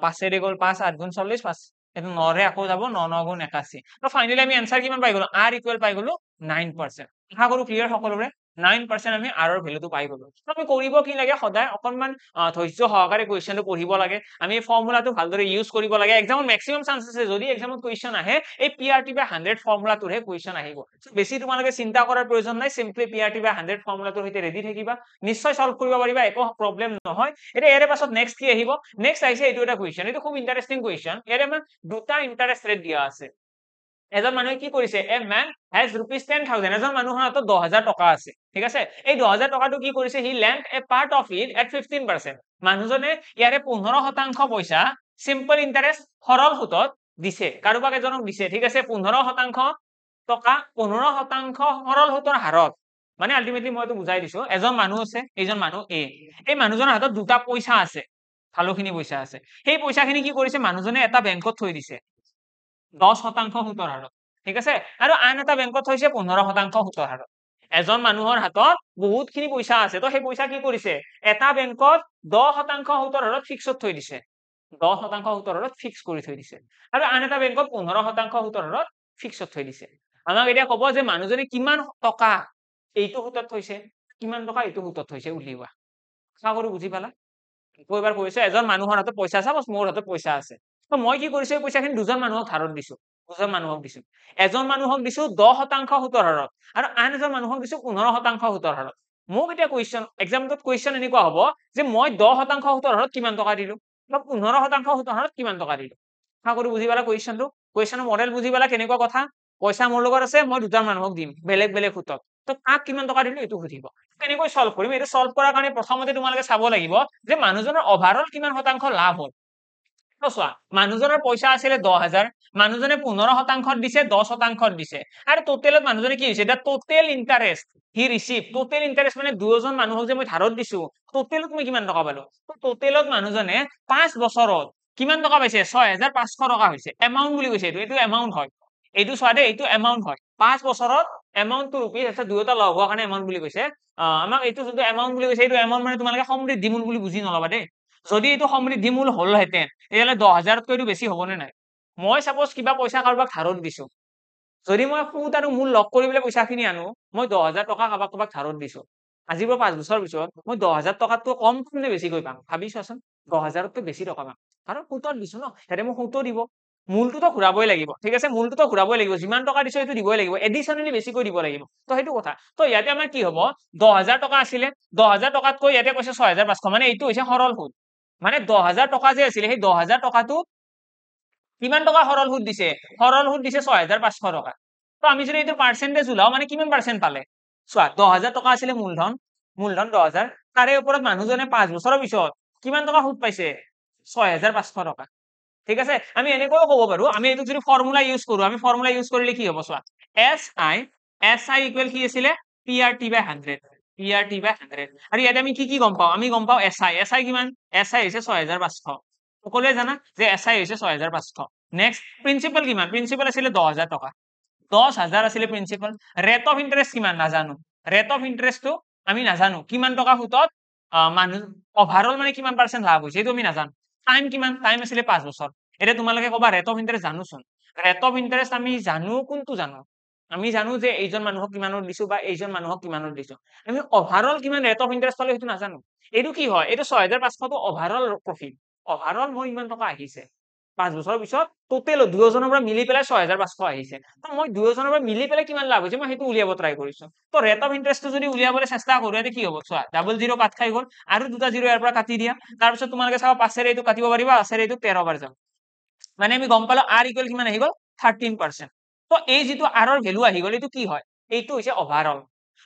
5 ৰে গ'ল 5 8 গুণ 40 5 এটো 9 ৰে আকৌ যাব 9 9 গুণ 81 তো ফাইনালি আমি आंसर কিমান পাই গলো r ইকুৱেল পাই গলো 9% আশা কৰো ক্লিয়াৰ সকলোৰে 9% আমি r ৰ ভ্যালুটো পাই গলো তো আমি কৰিব কি লাগে সদায় অকনমান ধৈৰ্য সহকাৰে কোৱেশ্চনটো পঢ়িব লাগে আমি এই ফৰ্মুলাটো ভালদৰে ইউজ কৰিব লাগে এক্সামত ম্যাক্সিমাম চান্স আছে যদি এক্সামত কোৱেশ্চন আহে এই PRT/100 ফৰ্মুলাটোৰে কোৱেশ্চন আহিব বেছি তোমালোকে চিন্তা কৰাৰ প্ৰয়োজন নাই সিম্পলি PRT/100 ফৰ্মুলাটোৰ সৈতে ৰেডি থাকিবা নিশ্চয় সলভ কৰিব পাৰিবা একো প্ৰবলেম নহয় এটা ইয়াৰে পাছত নেক্সট কি আহিব নেক্সট আহিছে এইটো এটা কোৱেশ্চন এইটো খুব ইন্টাৰেষ্টিং কোৱেশ্চন ইয়াৰে আমাৰ দুটা ইন্টাৰেষ্ট ৰেট দিয়া আছে এজন মানুহে কি কৰিছে এ ম্যান হ্যাজ rupees 10000 এজন মানুহৰ হাতত 10000 টকা আছে ঠিক আছে এই 10000 টকাটো কি কৰিছে he lend a part of it at 15% মানুহজনে ইয়াৰে 15% পইচা সিম্পল ইন্টাৰেষ্ট সৰল সুতত দিছে কাৰোবাক এজনক দিছে ঠিক আছে 15% টকা 15% সৰল সুতৰ হাৰত মানে আলটিমেটলি মই তো বুজাই দিছো এজন মানুহ আছে এইজন মানুহ এ এই মানুহজনৰ হাতত দুটা পইচা আছে ভালোখিনি পইচা আছে সেই পইচাখিনি কি কৰিছে মানুহজনে এটা বেংকত থৈ দিছে 10% সুতৰ হাৰত ঠিক আছে আৰু আন এটা বেংকত থৈছে 15% সুতৰ হাৰত এজন মানুহৰ হাতত বহুতখিনি পইচা আছে তো সেই পইচা কি কৰিছে এটা বেংকত 10% সুতৰ হাৰত ফিক্সড থৈ দিছে 10% সুতৰ হাৰত ফিক্স কৰি থৈ দিছে আৰু আন এটা বেংকত 15% সুতৰ হাৰত ফিক্সড থৈ দিছে আমাক এতিয়া কব যে মানুহজনে কিমান টকা এইটো সুতত থৈছে, কিমান টকা এইটো সুতত থৈছে উলিওৱা। আশা কৰো বুজি পালা। এবাৰ কৈছো এজন মানুহৰ হাতত পইচা আছে, মোৰ হাতত পইচা আছে। তো মই কি কৰিছো, এই পইচাখিনি দুজন মানুহক ধাৰত দিছো, দুজন মানুহক দিছো। এজন মানুহক দিছো 10% সুতৰ হাৰত আৰু আন এজন মানুহক দিছো 15% সুতৰ হাৰত। মোক এতিয়া কুৱেশ্যন এক্সামটোত কুৱেশ্যন এনেকুৱা হ'ব যে মই 10% সুতৰ হাৰত কিমান টকা দিলো বা 15% সুতৰ হাৰত কিমান টকা দিলো। আশা কৰো বুজি পালা কুৱেশ্যনটো। কুৱেশ্যনৰ মডেল বুজি পালা কেনেকুৱা কথা। পইচা মোৰ লগত আছে, মই দুজন মানুহক দিম বেলেগ বেলেগ সুতত। তো কাক কিমান টকা দিলো এইটো সুধিব। কেনেকৈ সলভ কৰিম, এইটো সলভ কৰাৰ কাৰণে প্ৰথমতে তোমালোকে চাব লাগিব যে মানুহজনৰ অভাৰঅল কিমান শতাংশ লাভ হ'ল। তো চোৱা, মানুহজনৰ পইচা আছিলে 10,000, মানুহজনে 15% দিছে, 10% দিছে আৰু টোটেলত মানুহজনে কি হৈছে, এটা টোটেল ইন্টাৰেষ্ট হি ৰিচিভ। টোটেল ইন্টাৰেষ্ট মানে দুজন মানুহক যে মই ধাৰত দিছো, টোটেলত মই কিমান টকা পালো। তো টোটেলত মানুহজনে 5 বছৰত কিমান টকা পাইছে, 6,500 টকা হৈছে। এমাউন্ট বুলি কৈছে, এইটো এমাউন্ট হয়। এইটো চোৱা দেই, এইটো এমাউন্ট হয়। 5 বছৰত এমাউন্টটো ৰুপিজ আছে, দুয়োটা লগ হোৱা কাৰণে এমাউন্ট বুলি কৈছে। আমাক এইটো যোনটো এমাউন্ট বুলি কৈছে, এইটো এমাউন্ট মানে তোমালোকে সমৃদ্ধি মূল বুলি বুজি নলবা দেই। যদি এইটো সমৃদ্ধি মূল হলহেঁতেন তেতিয়াহ'লে 10,000তকৈতো বেছি হ'বনে নাই। মই চাপোজ কিবা পইচা কাৰোবাক ধাৰত দিছো, যদি মই সুদ আৰু মূল লগ কৰি পেলাই পইচাখিনি আনো, মই 10,000 টকা কাৰোবাক ধাৰত দিছো। আজিৰ পৰা 5 বছৰ পিছত মই 10,000 টকাতকৈ কম পাম নে বেছিকৈ পাম, ভাবি চোৱাচোন। 10,000তকৈ বেছি টকা পাম, কাৰণ সুতত দিছো ন, সিহঁতে মোক সুতো দিব। মূলটোতো ঘূৰাবই লাগিব, ঠিক আছে, মূলটোতো ঘূৰাবই লাগিব, যিমান টকা দিছো সেইটো দিবই লাগিব, এডিচনেলি বেছিকৈ দিব লাগিব। তো সেইটো কথা। তো ইয়াতে আমাৰ কি হ'ব, 10,000 টকা আছিলে, 10,000 টকাতকৈ ইয়াতে কৈছে 6,500, মানে এইটো হৈছে সৰল সুদ। মানে 10,000 টকা যে আছিলে, সেই 10,000 টকাটো কিমান টকা সৰল সুদ দিছে, সৰল সুদ দিছে 6,500 টকা। তো আমি যদি এইটো পাৰ্চেন্টেজ ওলাও, মানে কিমান পাৰ্চেন্ট পালে চোৱা, 10,000 টকা আছিলে মূলধন, মূলধন 10,000, তাৰে ওপৰত মানুহজনে 5 বছৰৰ পিছত কিমান টকা সুদ পাইছে, 6,500 টকা। ঠিক আছে, আমি এনেকৈও ক'ব পাৰো, আমি এইটো যদি ফৰ্মুলা ইউজ কৰো, আমি ফৰ্মুলা ইউজ কৰিলে কি হ'ব চোৱা, SI ইকুৱেল কি আছিলে, PRT/100, PRT/100। আৰু ইয়াতে আমি কি গম পাওঁ, আমি গম পাওঁ SI কিমান, SI হৈছে 6,500। সকলোৱে জানা যে SI হৈছে 6,500। নেক্সট প্ৰিন্সিপাল কিমান, প্ৰিন্সিপাল আছিলে 10,000 টকা, 10,000 আছিলে প্ৰিন্সিপাল। ৰেট অফ ইন্টাৰেষ্ট কিমান নাজানো, ৰেট অফ ইন্টাৰেষ্টটো আমি নাজানো, কিমান টকা সুতত মানুহ অভাৰঅল মানে কিমান পাৰ্চেন্ট লাভ হৈছে এইটো আমি নাজানো। টাইম কিমান, টাইম আছিলে 5 বছৰ। এতিয়া তোমালোকে ক'বা ৰেট অফ ইন্টাৰেষ্ট জানোচোন, ৰেট অফ ইন্টাৰেষ্ট আমি জানো, কোনটো জানো, আমি জানো যে এইজন মানুহক কিমানত দিছো বা এইজন মানুহক কিমানত দিছো। আমি অভাৰঅল কিমান ৰেট অফ ইন্টাৰেষ্ট পালো সেইটো নাজানো। এইটো কি হয়, এইটো 6,500টো অভাৰঅল প্ৰফিট, অভাৰঅল মোৰ ইমান টকা আহিছে। 5 বছৰৰ পিছত টোটেল দুয়োজনৰ পৰা মিলি পেলাই 6,500 আহিছে। তো মই দুয়োজনৰ পৰা মিলি পেলাই কিমান লাভ হৈছে মই সেইটো উলিয়াব ট্ৰাই কৰিছো। তো ৰেট অফ ইন্টাৰেষ্টটো যদি উলিয়াবলৈ চেষ্টা কৰো, ইয়াতে কি হ'ব চোৱা, ডাবল জিৰ' কাট খাই গ'ল, আৰু দুটা জিৰ' ইয়াৰ পৰা কাটি দিয়া, তাৰপিছত তোমালোকে চাবা 5 এইটো কাটিব পাৰিবা, 5 এইটো 13 বাৰ যাব। মানে আমি গম পালো R ইকুৱেল কিমান আহি গ'ল, 13%। তো এই যিটো R ৰ ভেলু আহি গ'ল, এইটো কি হয়, এইটো হৈছে অভাৰঅল।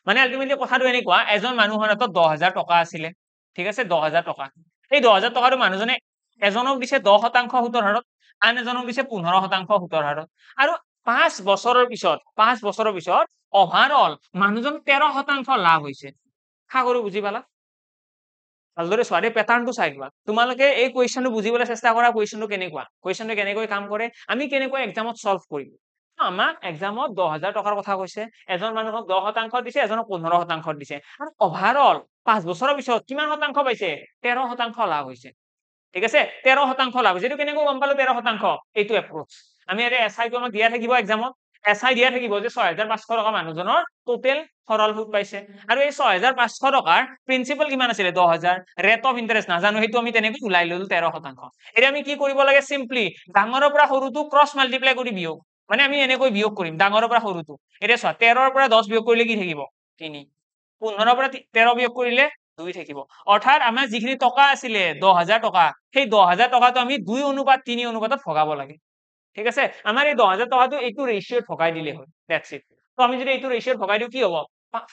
মানে আলটিমেটলি কথাটো এনেকুৱা, এজন মানুহৰ হাতত 10,000 টকা আছিলে, ঠিক আছে, 10,000 টকা। এই 10,000 টকাটো মানুহজনে এজনক দিছে 10% সুতৰ হাৰত, আন এজনক দিছে 15% সুতৰ হাৰত। আৰু 5 বছৰৰ পিছত, 5 বছৰৰ পিছত অভাৰঅল মানুহজন 13% লাভ হৈছে। আশা কৰো বুজি পালা। ভালদৰে চোৱা দেই, পেটাৰ্ণটো চাই লোৱা। তোমালোকে এই কুৱেশ্যনটো বুজিবলৈ চেষ্টা কৰা, কুৱেশ্যনটো কেনেকুৱা, কুৱেশ্যনটো কেনেকৈ কাম কৰে, আমি কেনেকৈ এক্সামত সলভ কৰিম। আমাক এক্সামত 10,000 টকাৰ কথা কৈছে, এজন মানুহক 10% দিছে, এজনক 15% দিছে, আৰু অভাৰঅল 5 বছৰৰ পিছত কিমান শতাংশ পাইছে, 13% লাভ হৈছে। ঠিক আছে, 13% লাভ হৈছে। এইটো কেনেকৈ গম পালো 13%, এইটো এপ্ৰচ। আমি ইয়াতে SI টো আমাক দিয়া থাকিব এক্সামত, SI দিয়া থাকিব যে 6,500 টকা মানুহজনৰ টোটেল সৰল সুদ পাইছে, আৰু এই 6,500 টকাৰ প্ৰিন্সিপাল কিমান আছিলে 10,000, ৰেট অফ ইন্টাৰেষ্ট নাজানো, সেইটো আমি তেনেকৈ ওলাই ললো 13%। এতিয়া আমি কি কৰিব লাগে, চিম্পলি ডাঙৰৰ পৰা সৰুটো ক্ৰছ মাল্টিপ্লাই কৰি বিয়োগ, মানে আমি এনেকৈ বিয়োগ কৰিম ডাঙৰৰ পৰা সৰুটো। এতিয়া চোৱা, 13ৰ পৰা 10 বিয়োগ কৰিলে কি থাকিব, 3, 15ৰ পৰা 13 বিয়োগ কৰিলে 2 থাকিব। অৰ্থাৎ আমাৰ যিখিনি টকা আছিলে 10,000 টকা, সেই 10,000 টকাটো আমি 2:3 অনুপাতত ভগাব লাগে। ঠিক আছে, আমাৰ এই 10,000 টকাটো এইটো ৰেচিঅ'ত ভগাই দিলে হয়, দ্যাটছ ইট। তো আমি যদি এইটো ৰেচিঅ'ত ভগাই দিওঁ কি হ'ব,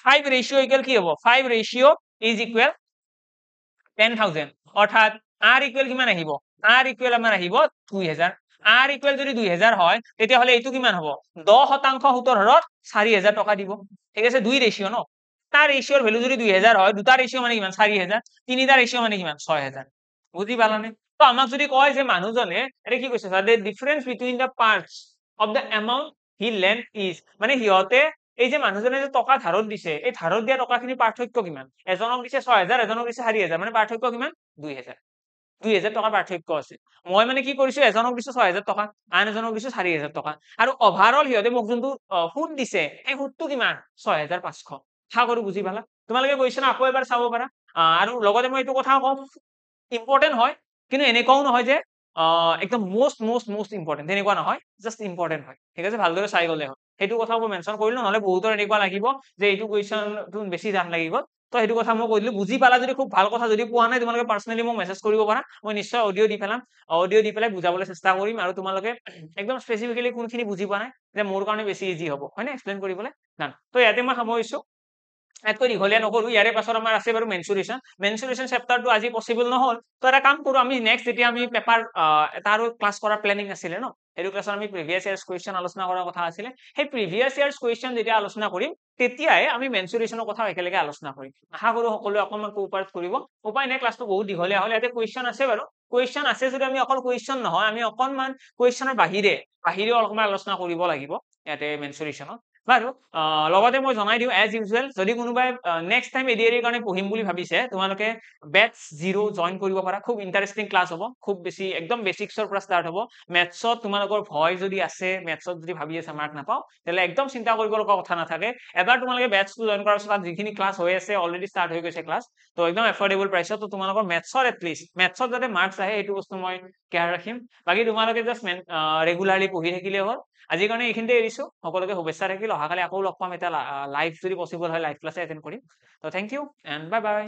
5 ৰেচিঅ' ইকুৱেল কি হ'ব, 5 ৰেচিঅ' ইজ ইকুৱেল 10,000। অৰ্থাৎ R ইকুৱেল কিমান আহিব, R ইকুৱেল আমাৰ আহিব 2,000। R ইকুৱেল যদি 2,000 হয়, তেতিয়াহ'লে এইটো কিমান হ'ব, 10% সুতৰ হাৰত 4,000 টকা দিব। ঠিক আছে, 2 ৰেচিঅ' ন, তাৰ ৰেচিঅ'ৰ ভেলু যদি 2,000 হয়, দুটা ৰেচিঅ' মানে কিমান, 4,000, তিনিটা ৰেচিঅ' মানে কিমান, 6,000। বুজি পালানে। তো আমাক যদি কয় যে মানুহজনে এটা কি কৈছে, the difference between the parts of the amount he lend is, মানে সিহঁতে এই যে মানুহজনে যে টকা ধাৰত দিছে, এই ধাৰত দিয়া টকাখিনিৰ পাৰ্থক্য কিমান, এজনক দিছে 6,000, এজনক দিছে 4,000, মানে পাৰ্থক্য কিমান, 2,000। 2000 টকাৰ পাৰ্থক্য আছে। মই মানে কি কৰিছো, এজনক দিছো 6000 টকা, আন এজনক দিছো 4000 টকা, আৰু অভাৰঅল সিহঁতে মোক যোনটো সুদ দিছে সেই সুদটো কিমান 6500। আশা কৰো বুজি পালা। তোমালোকে কুৱেশ্যন আকৌ এবাৰ চাব পাৰা। আৰু লগতে মই এইটো কথা কম, ইম্পৰ্টেন্ট হয়, কিন্তু এনেকুৱাও নহয় যে একদম most ইম্পৰ্টেন্ট, তেনেকুৱা নহয়, জাষ্ট ইম্পৰ্টেন্ট হয়। ঠিক আছে, ভালদৰে চাই গ'লে হয়। সেইটো কথা মই মেনশ্যন কৰিলো, নহলে বহুতৰ এনেকুৱা লাগিব যে এইটো কুৱেশ্যনটো বেছি টান লাগি গ'ল। তো সেইটো কথা মই কৈ দিলো। বুজি পালা যদি খুব ভাল কথা, যদি পোৱা নাই তোমালোকে পাৰ্চনেলি মোক মেছেজ কৰিব পাৰা, মই নিশ্চয় অডিঅ' দি পেলাম, অডিঅ' দি পেলাই বুজাবলৈ চেষ্টা কৰিম। আৰু তোমালোকে একদম স্পেচিফিকেলি কোনখিনি বুজি পোৱা নাই, যে মোৰ কাৰণে বেছি ইজি হ'ব, হয় নে এক্সপ্লেইন কৰিবলৈ। ডান। তো ইয়াতে মই সামৰিছো, ইয়াতকৈ দীঘলীয়া নকৰো। ইয়াৰে পাছত আমাৰ আছে বাৰু মেনচুৰেশ্যন চেপ্টাৰটো আজি পচিবল নহ'ল, তো এটা কাম কৰো, আমি নেক্সট যেতিয়া আমি পেপাৰ এটা আৰু ক্লাছ কৰাৰ প্লেনিং আছিলে ন, সেইটো ক্লাছত আমি প্ৰিভিয়াছ ইয়াৰ্ছ কুৱেশ্যন আলোচনা কৰাৰ কথা আছিলে। সেই প্ৰিভিয়াছ ইয়াৰ্ছ কুৱেশ্যন যেতিয়া আলোচনা কৰিম, তেতিয়াই আমি মেনচুৰেশ্যনৰ কথা একেলগে আলোচনা কৰিম। আশা কৰো সকলোৱে অকণমান কোঅপাৰেট কৰিব। উপায় নাই, ক্লাছটো বহুত দীঘলীয়া হ'ল। ইয়াতে কুৱেশ্যন আছে বাৰু, কুৱেশ্যন আছে যদি আমি অকল কুৱেশ্যন নহয়, আমি অকণমান কুৱেশ্যনৰ বাহিৰেও অকণমান আলোচনা কৰিব লাগিব ইয়াতে মেনচুৰেশ্যনত। বাৰু, লগতে মই জনাই দিওঁ, এজ ইউজুৱেল, যদি কোনোবাই নেক্সট টাইম এডিআৰিৰ কাৰণে পঢ়িম বুলি ভাবিছে, তোমালোকে বেটছ 0 জইন কৰিব পাৰা। খুব ইণ্টাৰেষ্টিং ক্লাছ হ'ব, খুব বেছি একদম বেচিক্সৰ পৰা ষ্টাৰ্ট হ'ব। মেথছত তোমালোকৰ ভয় যদি আছে, মেথছত যদি ভাবি আছে মাৰ্ক নাপাওঁ, তেতিয়াহ'লে একদম চিন্তা কৰিব লগা কথা নাথাকে। এবাৰ তোমালোকে বেটছটো জইন কৰাৰ পিছত যিখিনি ক্লাছ হৈ আছে, অলৰেডি ষ্টাৰ্ট হৈ গৈছে ক্লাছ, তো একদম এফৰ্ডেবল প্ৰাইচত। তো তোমালোকৰ মেথছত এটলিষ্ট, মেথছত যাতে মাৰ্কছ আহে সেইটো বস্তু মই কেয়াৰ ৰাখিম। বাকী তোমালোকে জাষ্ট ৰেগুলাৰলি পঢ়ি থাকিলে হ'ল। আজিৰ কাৰণে এইখিনিতে এৰিছো, সকলোকে শুভেচ্ছা থাকিল। অহাকালি আকৌ লগ পাম, এটা লাইভ যদি পচিবল হয় লাইভ ক্লাছে এটেণ্ড কৰিম। তো thank you and bye by.